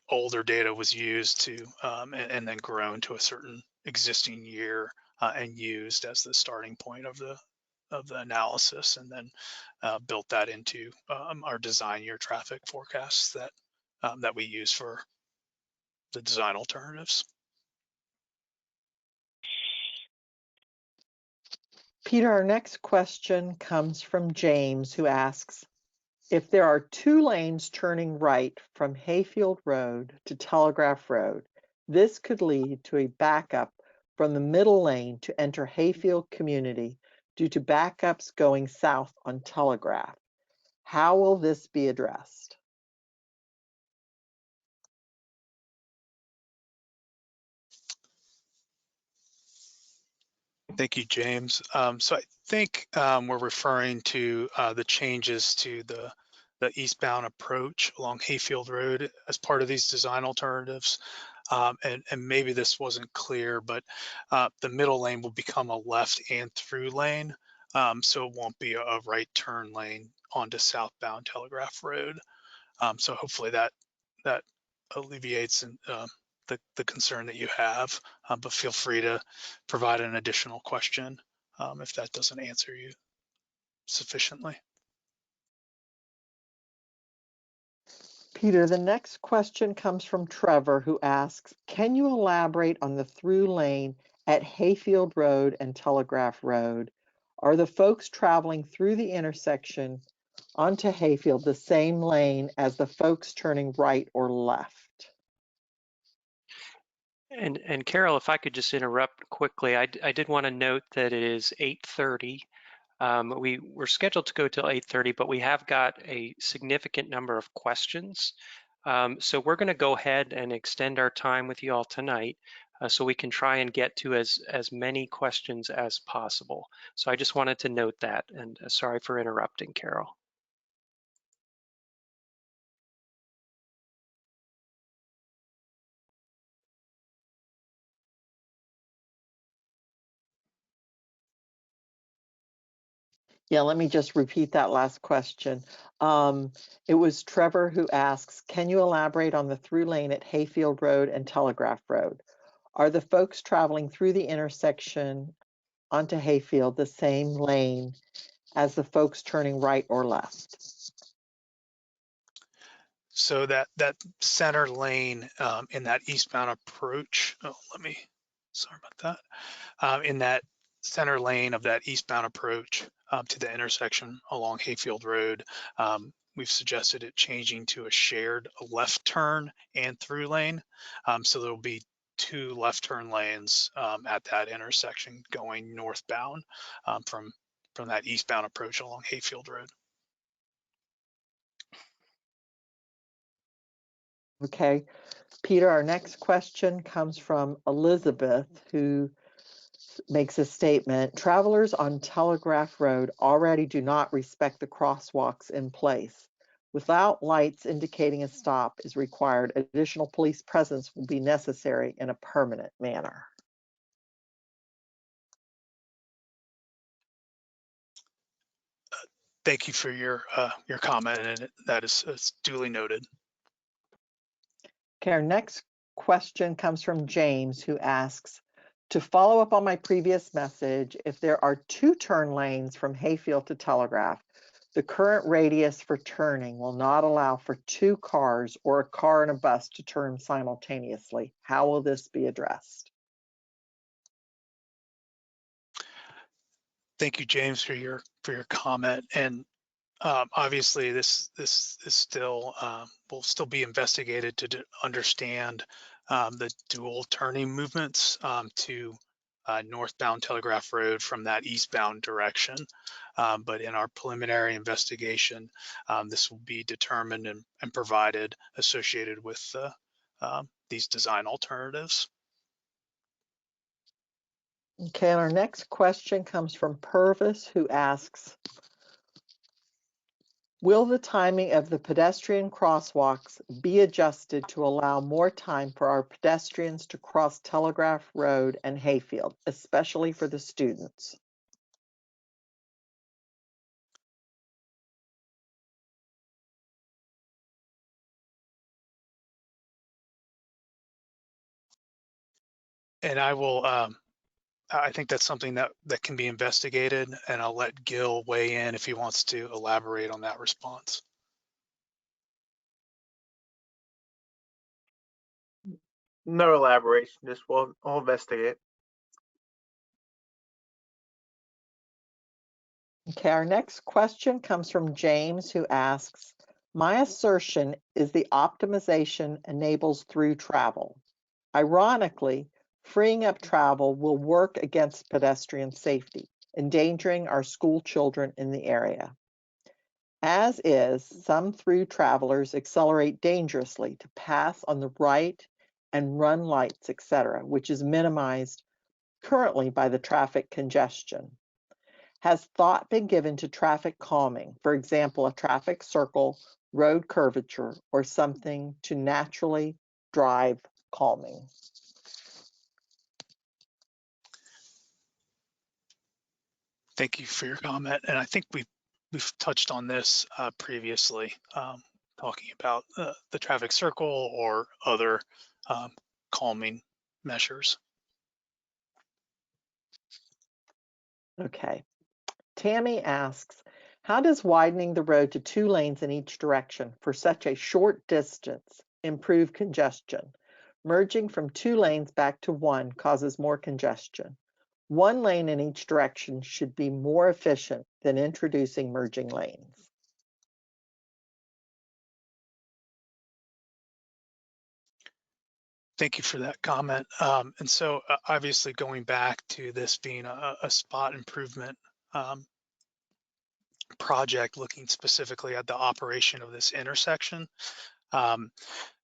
older data was used to and then grown to a certain existing year and used as the starting point of the analysis, and then built that into our design year traffic forecasts that we use for the design alternatives. Peter, our next question comes from James, who asks, if there are 2 lanes turning right from Hayfield Road to Telegraph Road, this could lead to a backup from the middle lane to enter Hayfield community due to backups going south on Telegraph. How will this be addressed? Thank you, James. So I think we're referring to the changes to the eastbound approach along Hayfield Road as part of these design alternatives. And maybe this wasn't clear, but the middle lane will become a left and through lane. So it won't be a right turn lane onto southbound Telegraph Road. So hopefully that alleviates the concern that you have, but feel free to provide an additional question if that doesn't answer you sufficiently. Peter, the next question comes from Trevor, who asks, can you elaborate on the through lane at Hayfield Road and Telegraph Road? Are the folks traveling through the intersection onto Hayfield the same lane as the folks turning right or left? And Carol, if I could just interrupt quickly, I did want to note that it is 8:30. We were scheduled to go till 8:30, but we have got a significant number of questions. So we're going to go ahead and extend our time with you all tonight so we can try and get to as many questions as possible. So I just wanted to note that, and sorry for interrupting, Carol. Yeah, let me just repeat that last question. It was Trevor who asks, can you elaborate on the through lane at Hayfield Road and Telegraph Road? Are the folks traveling through the intersection onto Hayfield the same lane as the folks turning right or left? So that center lane in that eastbound approach, sorry about that. In that center lane of that eastbound approach to the intersection along Hayfield Road, we've suggested it changing to a shared left turn and through lane. So there'll be 2 left turn lanes at that intersection going northbound from that eastbound approach along Hayfield Road. Okay, Peter, our next question comes from Elizabeth, who makes a statement. Travelers on Telegraph Road already do not respect the crosswalks in place. Without lights indicating a stop is required, additional police presence will be necessary in a permanent manner. Thank you for your comment, and that is duly noted. Okay, our next question comes from James, who asks, to follow up on my previous message, if there are 2 turn lanes from Hayfield to Telegraph, the current radius for turning will not allow for 2 cars or a car and a bus to turn simultaneously. How will this be addressed? Thank you, James, for your comment. And obviously, this is still will still be investigated to understand the dual turning movements to northbound Telegraph Road from that eastbound direction. But in our preliminary investigation, this will be determined and provided associated with these design alternatives. Okay, and our next question comes from Purvis, who asks, will the timing of the pedestrian crosswalks be adjusted to allow more time for our pedestrians to cross Telegraph Road and Hayfield, especially for the students? And I think that's something that can be investigated, and I'll let Gil weigh in if he wants to elaborate on that response. No elaboration, just we'll investigate. Okay, our next question comes from James, who asks, my assertion is the optimization enables through travel. Ironically, freeing up travel will work against pedestrian safety, endangering our school children in the area. As is, some through travelers accelerate dangerously to pass on the right and run lights, etc., which is minimized currently by the traffic congestion. Has thought been given to traffic calming, for example, a traffic circle, road curvature, or something to naturally drive calming. Thank you for your comment. And I think we've touched on this previously, talking about the traffic circle or other calming measures. Okay. Tammy asks, how does widening the road to 2 lanes in each direction for such a short distance improve congestion? Merging from 2 lanes back to 1 causes more congestion. 1 lane in each direction should be more efficient than introducing merging lanes. Thank you for that comment. And so obviously going back to this being a spot improvement project, looking specifically at the operation of this intersection,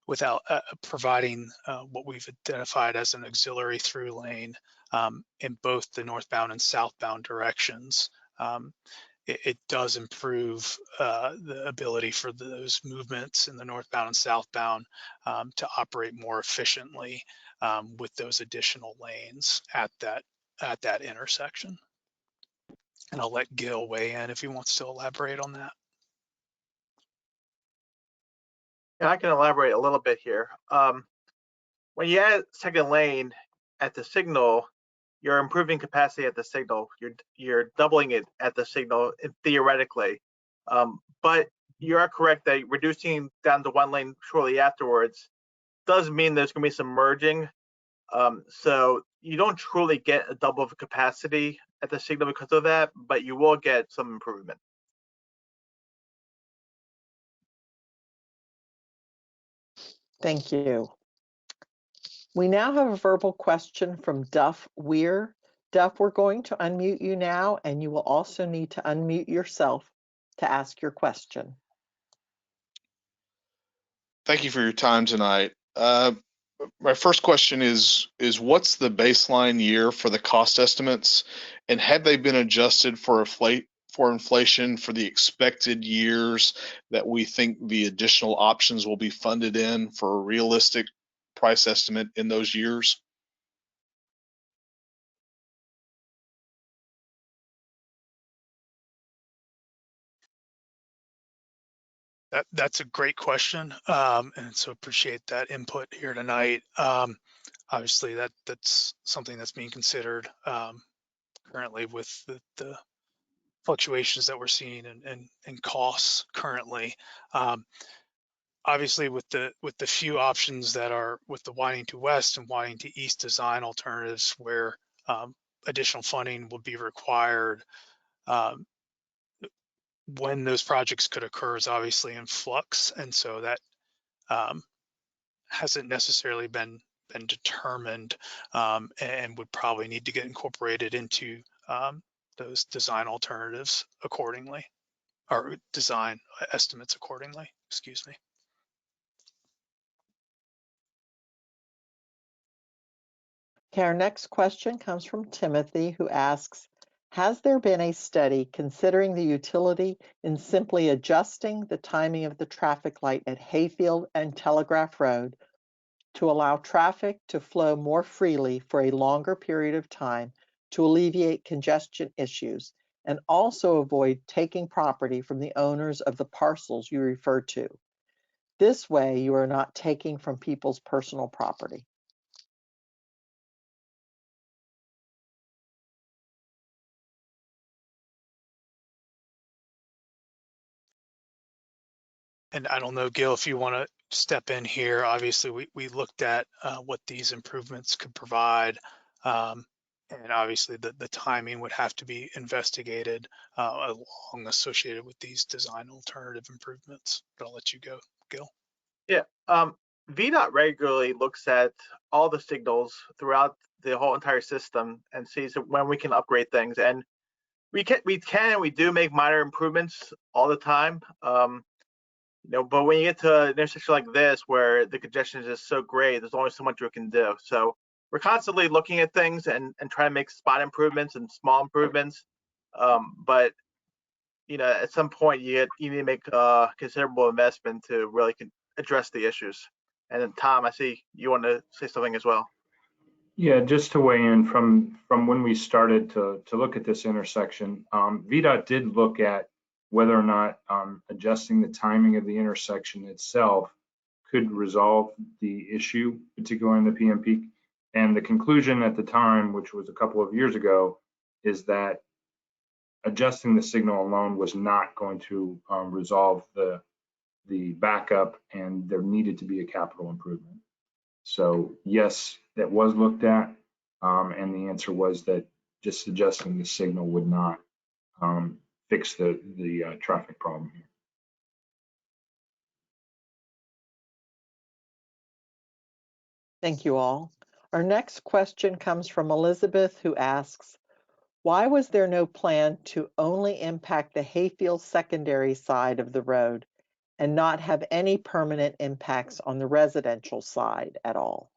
without providing what we've identified as an auxiliary through lane in both the northbound and southbound directions. It does improve the ability for those movements in the northbound and southbound to operate more efficiently with those additional lanes at that intersection. And I'll let Gil weigh in if he wants to elaborate on that. Yeah, I can elaborate a little bit here. When you add second lane at the signal, you're improving capacity at the signal. You're doubling it at the signal theoretically. But you are correct that reducing down to 1 lane shortly afterwards does mean there's going to be some merging. So you don't truly get a double of capacity at the signal because of that, but you will get some improvement. Thank you. We now have a verbal question from Duff Weir. Duff, we're going to unmute you now, and you will also need to unmute yourself to ask your question. Thank you for your time tonight. My first question is what's the baseline year for the cost estimates, and have they been adjusted for inflation for the expected years that we think the additional options will be funded in for a realistic price estimate in those years? That's a great question, and so appreciate that input here tonight. Obviously, that's something that's being considered currently with the fluctuations that we're seeing in costs currently. Obviously, with the few options that are with the widening to west and widening to east design alternatives where additional funding will be required, when those projects could occur is obviously in flux, and so that hasn't necessarily been determined and would probably need to get incorporated into those design alternatives accordingly, or design estimates accordingly, excuse me. Okay, our next question comes from Timothy, who asks, has there been a study considering the utility in simply adjusting the timing of the traffic light at Hayfield and Telegraph Road to allow traffic to flow more freely for a longer period of time to alleviate congestion issues and also avoid taking property from the owners of the parcels you refer to? This way, you are not taking from people's personal property. And I don't know, Gil, if you want to step in here. Obviously, we looked at what these improvements could provide. And obviously, the timing would have to be investigated along associated with these design alternative improvements. But I'll let you go, Gil. Yeah, VDOT regularly looks at all the signals throughout the whole entire system and sees when we can upgrade things. And we do make minor improvements all the time. But when you get to an intersection like this where the congestion is just so great, there's only so much we can do. So we're constantly looking at things and trying to make spot improvements and small improvements. But at some point you need to make a considerable investment to really address the issues. And then Tom, I see you want to say something as well. Yeah, just to weigh in from when we started to look at this intersection, VDOT did look at whether or not adjusting the timing of the intersection itself could resolve the issue, particularly in the PM peak. And the conclusion at the time, which was a couple of years ago, is that adjusting the signal alone was not going to resolve the backup, and there needed to be a capital improvement. So yes, that was looked at, and the answer was that just adjusting the signal would not fix the traffic problem here. Thank you all. Our next question comes from Elizabeth, who asks, why was there no plan to only impact the Hayfield secondary side of the road and not have any permanent impacts on the residential side at all?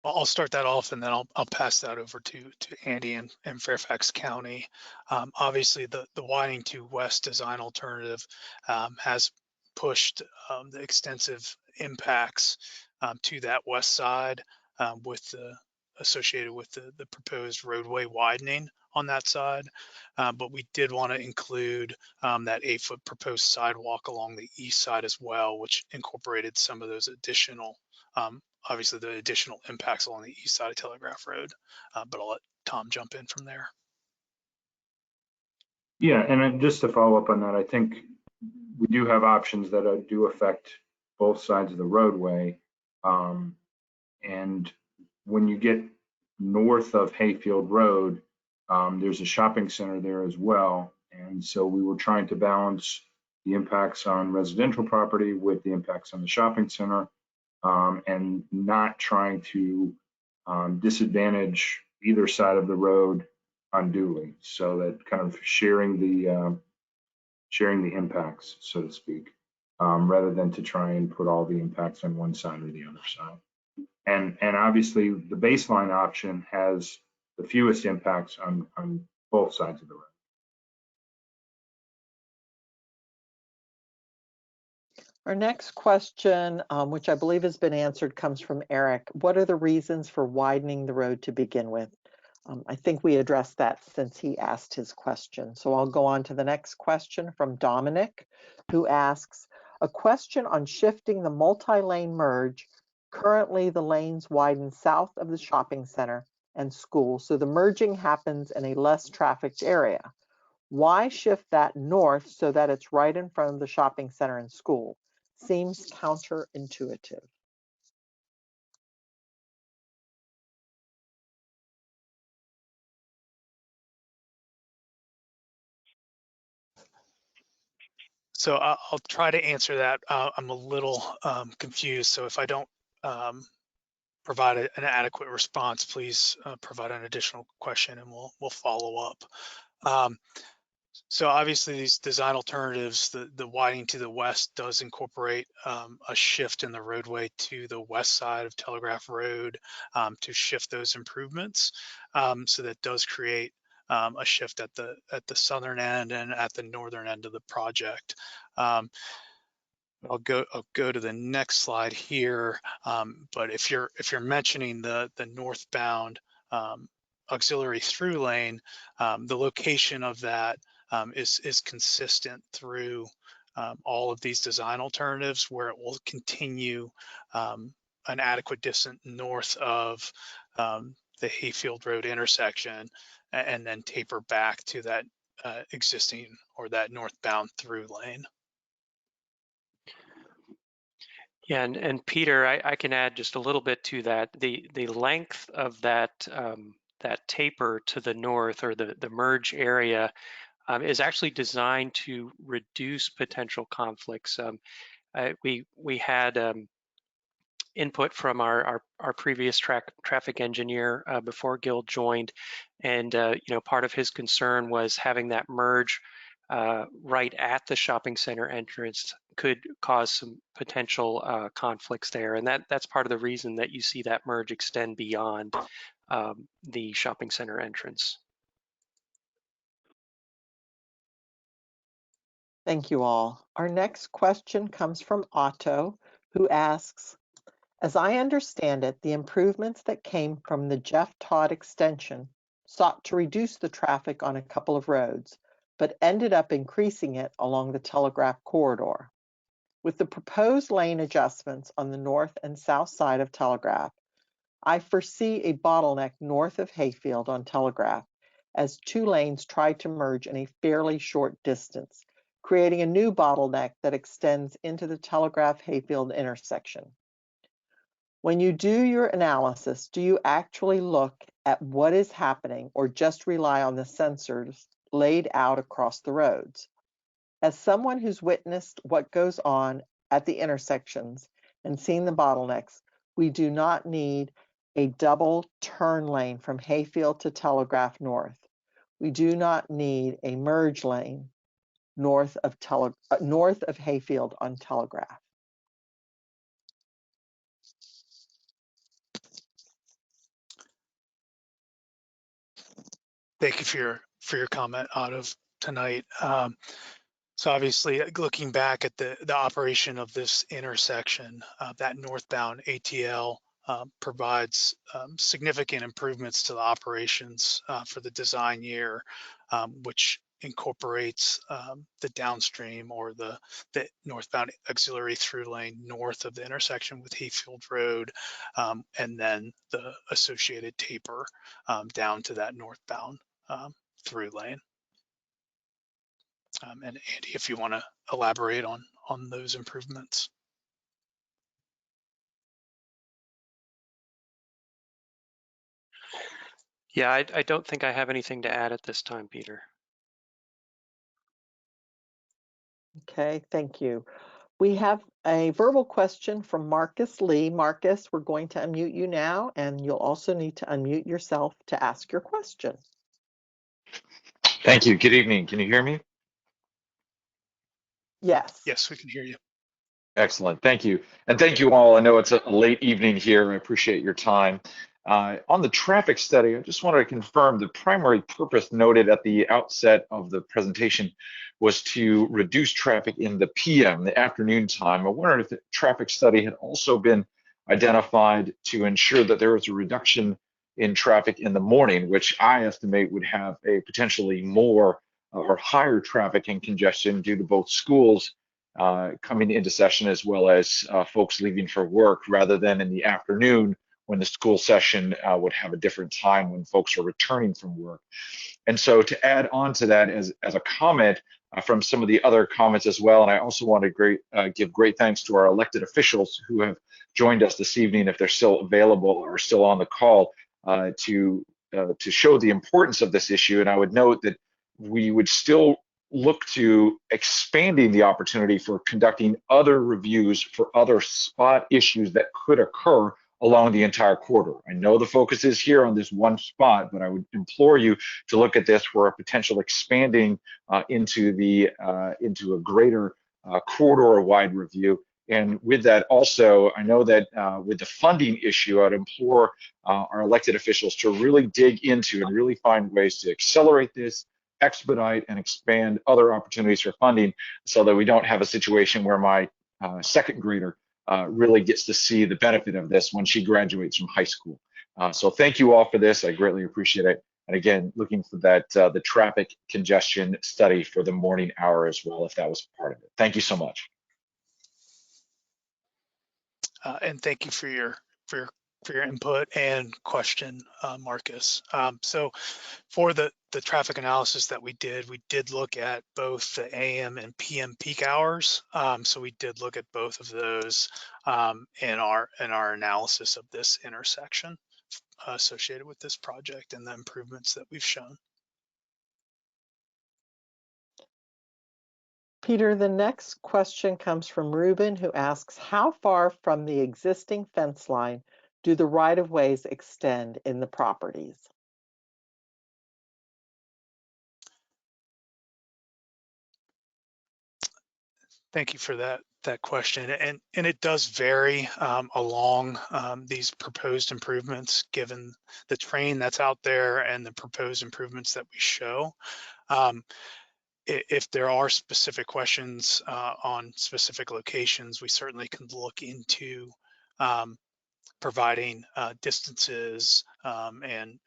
I'll start that off, and then I'll pass that over to Andy and Fairfax County. Obviously, the widening to west design alternative has pushed the extensive impacts to that west side associated with the proposed roadway widening on that side. But we did want to include that 8-foot proposed sidewalk along the east side as well, which incorporated some of those additional obviously the additional impacts along the east side of Telegraph Road, but I'll let Tom jump in from there. Yeah, and just to follow up on that, I think we do have options that do affect both sides of the roadway. And when you get north of Hayfield Road, there's a shopping center there as well. And so we were trying to balance the impacts on residential property with the impacts on the shopping center. And not trying to disadvantage either side of the road unduly, so that kind of sharing the impacts, so to speak, rather than to try and put all the impacts on one side or the other side. And obviously the baseline option has the fewest impacts on both sides of the road. Our next question, which I believe has been answered, comes from Eric. What are the reasons for widening the road to begin with? I think we addressed that since he asked his question. So I'll go on to the next question from Dominic, who asks, a question on shifting the multi-lane merge. Currently, the lanes widen south of the shopping center and school, so the merging happens in a less trafficked area. Why shift that north so that it's right in front of the shopping center and school? Seems counterintuitive. So I'll try to answer that. I'm a little confused, so if I don't provide an adequate response, please provide an additional question and we'll follow up. So obviously these design alternatives, the widening to the west does incorporate a shift in the roadway to the west side of Telegraph Road to shift those improvements. So that does create a shift at the southern end and at the northern end of the project. I'll go to the next slide here. But if you're mentioning the northbound auxiliary through lane, the location of that is consistent through all of these design alternatives, where it will continue an adequate distance north of the Hayfield Road intersection and then taper back to that existing or that northbound through lane. Yeah, and Peter, I can add just a little bit to that. The length of that that taper to the north, or the merge area, is actually designed to reduce potential conflicts. We had input from our previous traffic engineer before Gil joined, and part of his concern was having that merge right at the shopping center entrance could cause some potential conflicts there, and that's part of the reason that you see that merge extend beyond the shopping center entrance. Thank you all. Our next question comes from Otto, who asks, as I understand it, the improvements that came from the Jeff Todd extension sought to reduce the traffic on a couple of roads, but ended up increasing it along the Telegraph corridor. With the proposed lane adjustments on the north and south side of Telegraph, I foresee a bottleneck north of Hayfield on Telegraph as two lanes try to merge in a fairly short distance, creating a new bottleneck that extends into the Telegraph-Hayfield intersection. When you do your analysis, do you actually look at what is happening or just rely on the sensors laid out across the roads? As someone who's witnessed what goes on at the intersections and seen the bottlenecks, we do not need a double turn lane from Hayfield to Telegraph North. We do not need a merge lane north of Hayfield on Telegraph. Thank you for your comment out of tonight. So obviously, looking back at the operation of this intersection, that northbound ATL provides significant improvements to the operations for the design year, which incorporates the downstream or the northbound auxiliary through lane north of the intersection with Hayfield Road, and then the associated taper down to that northbound through lane. And Andy, if you want to elaborate on those improvements. Yeah, I don't think I have anything to add at this time, Peter. Okay, thank you. We have a verbal question from Marcus Lee. Marcus, we're going to unmute you now, and you'll also need to unmute yourself to ask your question. Thank you. Good evening. Can you hear me? Yes. Yes, we can hear you. Excellent. Thank you. And thank you all. I know it's a late evening here. I appreciate your time. On the traffic study, I just wanted to confirm the primary purpose noted at the outset of the presentation was to reduce traffic in the PM, the afternoon time. I wondered if the traffic study had also been identified to ensure that there was a reduction in traffic in the morning, which I estimate would have a potentially more or higher traffic and congestion due to both schools coming into session as well as folks leaving for work, rather than in the afternoon when the school session would have a different time when folks are returning from work. And so to add on to that as a comment from some of the other comments as well, and I also want to give great thanks to our elected officials who have joined us this evening, if they're still available or still on the call, to show the importance of this issue. And I would note that we would still look to expanding the opportunity for conducting other reviews for other spot issues that could occur along the entire corridor. I know the focus is here on this one spot, but I would implore you to look at this for a potential expanding into a greater corridor-wide review. And with that also, I know that with the funding issue, I'd implore our elected officials to really dig into and really find ways to accelerate this, expedite and expand other opportunities for funding, so that we don't have a situation where my second grader really gets to see the benefit of this when she graduates from high school. So thank you all for this. I greatly appreciate it. And again, looking for that the traffic congestion study for the morning hour as well, if that was part of it. Thank you so much. And thank you for your input and question, Marcus. So for the traffic analysis that we did look at both the AM and PM peak hours. So we did look at both of those in our analysis of this intersection associated with this project and the improvements that we've shown. Peter, the next question comes from Ruben, who asks, how far from the existing fence line do the right-of-ways extend in the properties? Thank you for that question. And it does vary along these proposed improvements, given the terrain that's out there and the proposed improvements that we show. if there are specific questions on specific locations, we certainly can look into providing distances and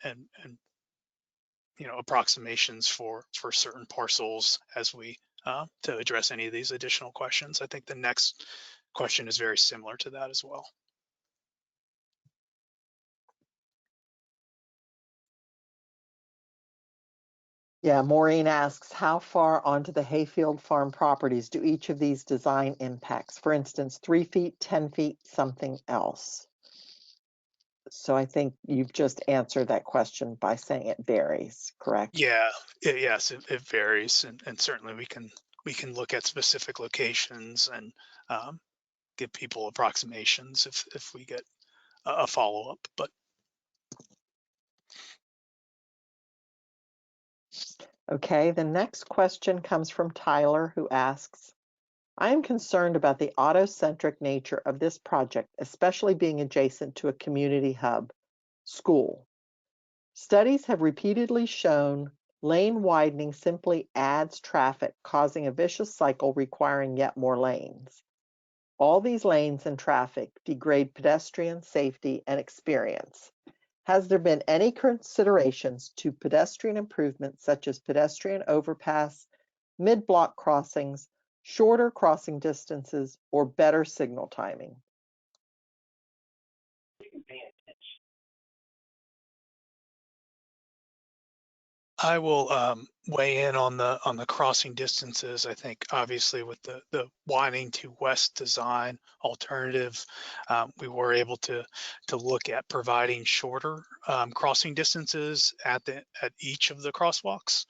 approximations for certain parcels as we to address any of these additional questions. I think the next question is very similar to that as well. Yeah, Maureen asks, how far onto the Hayfield Farm properties do each of these design impacts? For instance, 3 feet, 10 feet, something else. So I think you've just answered that question by saying it varies, correct? Yeah, yes, it varies, and certainly we can look at specific locations and give people approximations if we get a follow-up, but Okay, the next question comes from Tyler, who asks, I am concerned about the auto-centric nature of this project, especially being adjacent to a community hub, school. Studies have repeatedly shown lane widening simply adds traffic, causing a vicious cycle requiring yet more lanes. All these lanes and traffic degrade pedestrian safety and experience. Has there been any considerations to pedestrian improvements such as pedestrian overpass, mid-block crossings, shorter crossing distances, or better signal timing? I will weigh in on the crossing distances. I think obviously with the widening to west design alternative, we were able to look at providing shorter crossing distances at each of the crosswalks.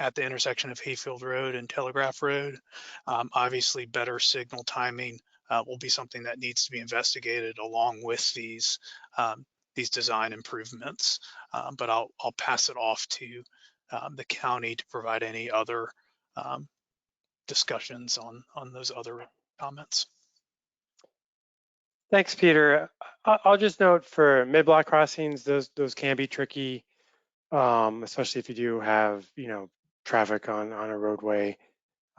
At the intersection of Hayfield Road and Telegraph Road. Obviously better signal timing will be something that needs to be investigated along with these design improvements. But I'll pass it off to the county to provide any other discussions on those other comments. Thanks, Peter. I'll just note for mid-block crossings, those can be tricky, especially if you do have, traffic on a roadway.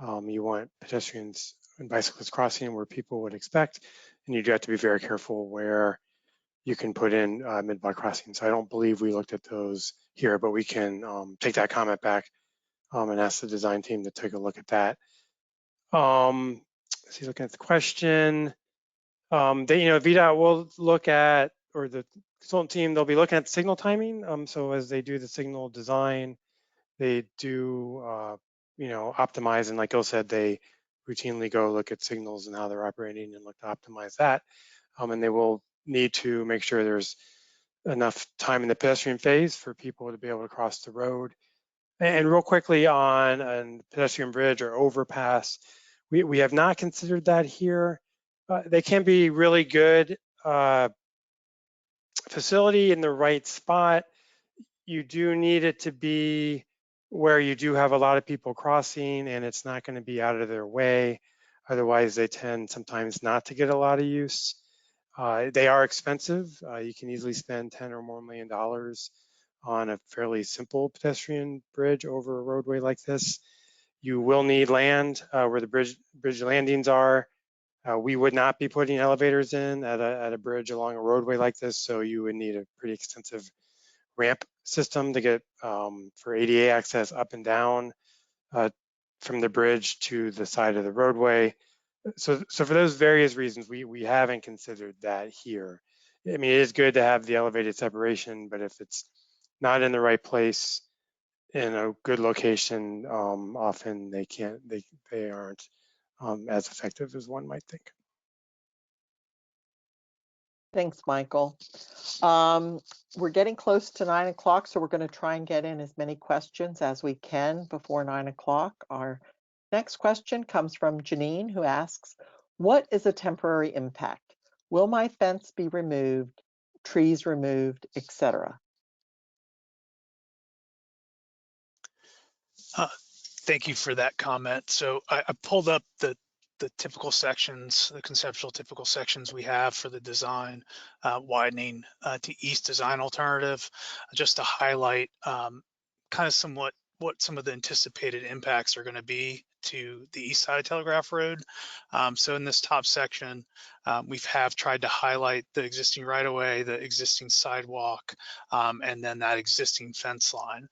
You want pedestrians and bicyclists crossing where people would expect, and you do have to be very careful where you can put in mid-block crossings. So I don't believe we looked at those here, but we can take that comment back and ask the design team to take a look at that. Let's see, looking at the question. VDOT will look at, or the consultant team, they'll be looking at signal timing. So as they do the signal design, they do, optimize. And like Gil said, they routinely go look at signals and how they're operating and look to optimize that. And they will need to make sure there's enough time in the pedestrian phase for people to be able to cross the road. And real quickly on a pedestrian bridge or overpass, we have not considered that here. They can be really good facility in the right spot. You do need it to be where you do have a lot of people crossing and it's not going to be out of their way. Otherwise, they tend sometimes not to get a lot of use. They are expensive. You can easily spend $10 or more million on a fairly simple pedestrian bridge over a roadway like this. You will need land where the bridge landings are. We would not be putting elevators in at a bridge along a roadway like this, so you would need a pretty extensive ramp system to get for ADA access up and down from the bridge to the side of the roadway. So for those various reasons, we haven't considered that here. I mean, it is good to have the elevated separation, but if it's not in the right place in a good location, often they aren't as effective as one might think. Thanks, Michael. We're getting close to 9 o'clock, so we're going to try and get in as many questions as we can before 9 o'clock. Our next question comes from Janine, who asks, what is a temporary impact? Will my fence be removed, trees removed, etc.? Thank you for that comment. So I pulled up the typical sections, the conceptual typical sections we have for the design, widening to east design alternative, just to highlight kind of somewhat what some of the anticipated impacts are going to be to the east side of Telegraph Road. So in this top section, we have tried to highlight the existing right-of-way, the existing sidewalk, and then that existing fence line.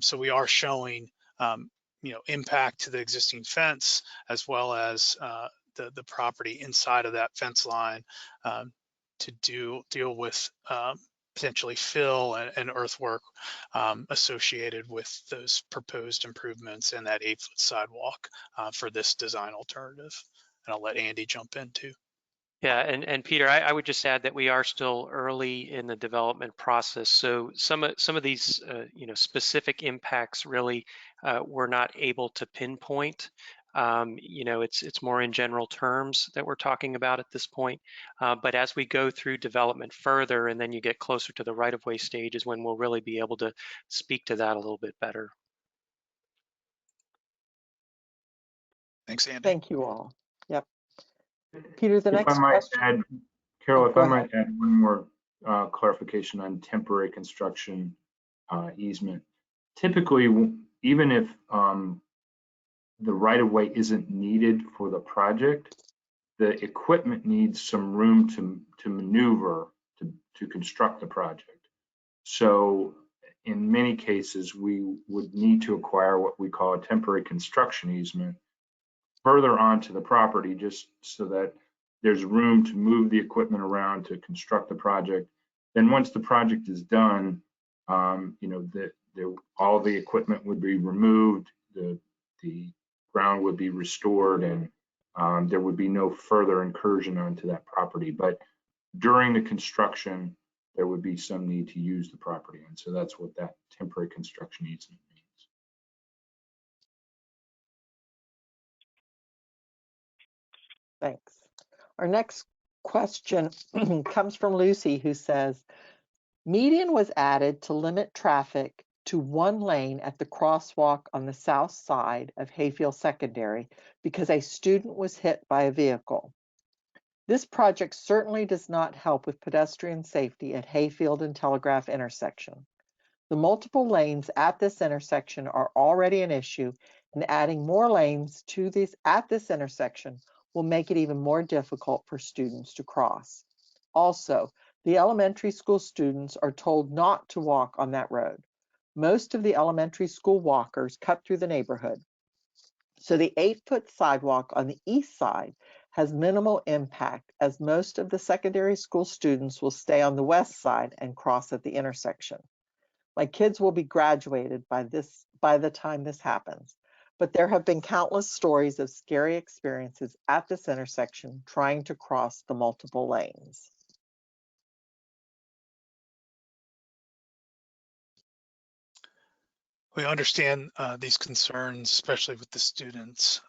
So we are showing impact to the existing fence, as well as the property inside of that fence line, to deal with potentially fill and earthwork associated with those proposed improvements and that 8-foot sidewalk for this design alternative. And I'll let Andy jump in too. Yeah, and Peter, I would just add that we are still early in the development process. So some of these specific impacts really we're not able to pinpoint. It's more in general terms that we're talking about at this point. But as we go through development further, and then you get closer to the right-of-way stage, is when we'll really be able to speak to that a little bit better. Thanks, Andy. Thank you all. Yep. Peter, the If next I might question. add, Carol, Oh, if go I ahead. might add one more clarification on temporary construction easement. Typically, even if the right-of-way isn't needed for the project, the equipment needs some room to maneuver to construct the project. So in many cases, we would need to acquire what we call a temporary construction easement further onto the property, just so that there's room to move the equipment around to construct the project. Then once the project is done, all the equipment would be removed, the ground would be restored, and there would be no further incursion onto that property. But during the construction, there would be some need to use the property. And so that's what that temporary construction easement means. Thanks. Our next question comes from Lucy, who says, median was added to limit traffic to one lane at the crosswalk on the south side of Hayfield Secondary because a student was hit by a vehicle. This project certainly does not help with pedestrian safety at Hayfield and Telegraph intersection. The multiple lanes at this intersection are already an issue, and adding more lanes to at this intersection will make it even more difficult for students to cross. Also, the elementary school students are told not to walk on that road. Most of the elementary school walkers cut through the neighborhood. So the 8-foot sidewalk on the east side has minimal impact, as most of the secondary school students will stay on the west side and cross at the intersection. My kids will be graduated by the time this happens, but there have been countless stories of scary experiences at this intersection trying to cross the multiple lanes. We understand these concerns, especially with the students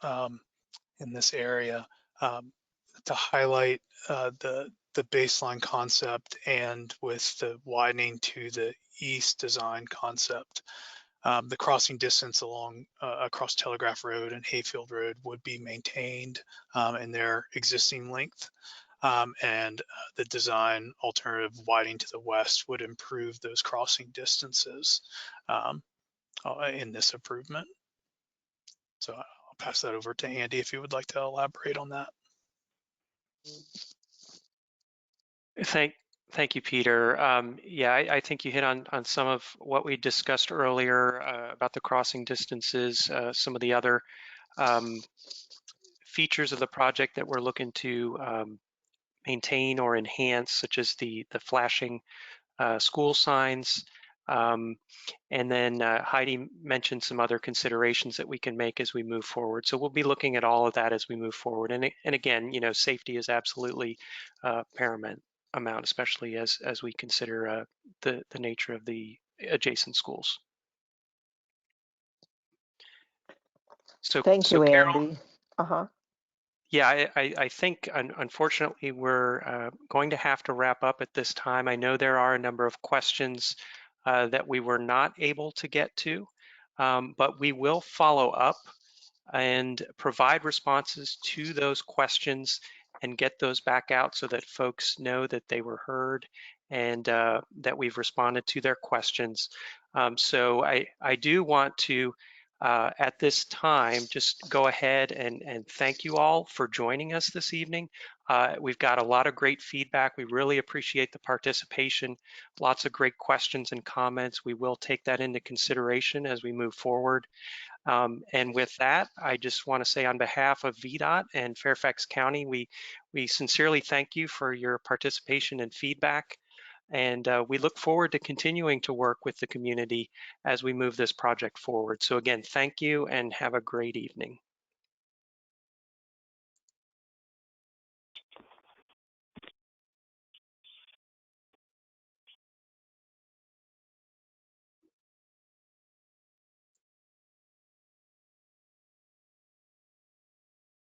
in this area. To highlight the baseline concept, and with the widening to the east design concept, the crossing distance across Telegraph Road and Hayfield Road would be maintained in their existing length. And the design alternative widening to the west would improve those crossing distances in this improvement. So I'll pass that over to Andy if you would like to elaborate on that. Thank you, Peter. I think you hit on some of what we discussed earlier about the crossing distances, some of the other features of the project that we're looking to maintain or enhance, such as the flashing school signs. And then Heidi mentioned some other considerations that we can make as we move forward. So we'll be looking at all of that as we move forward. And again, safety is absolutely paramount, especially as we consider the nature of the adjacent schools. So thank you, Carol, Andy. Yeah, I think unfortunately we're going to have to wrap up at this time. I know there are a number of questions that we were not able to get to, but we will follow up and provide responses to those questions and get those back out so that folks know that they were heard and that we've responded to their questions. So I do want to, at this time, just go ahead and thank you all for joining us this evening. We've got a lot of great feedback. We really appreciate the participation, lots of great questions and comments. We will take that into consideration as we move forward. And with that, I just want to say on behalf of VDOT and Fairfax County, we sincerely thank you for your participation and feedback. And we look forward to continuing to work with the community as we move this project forward. So again, thank you and have a great evening.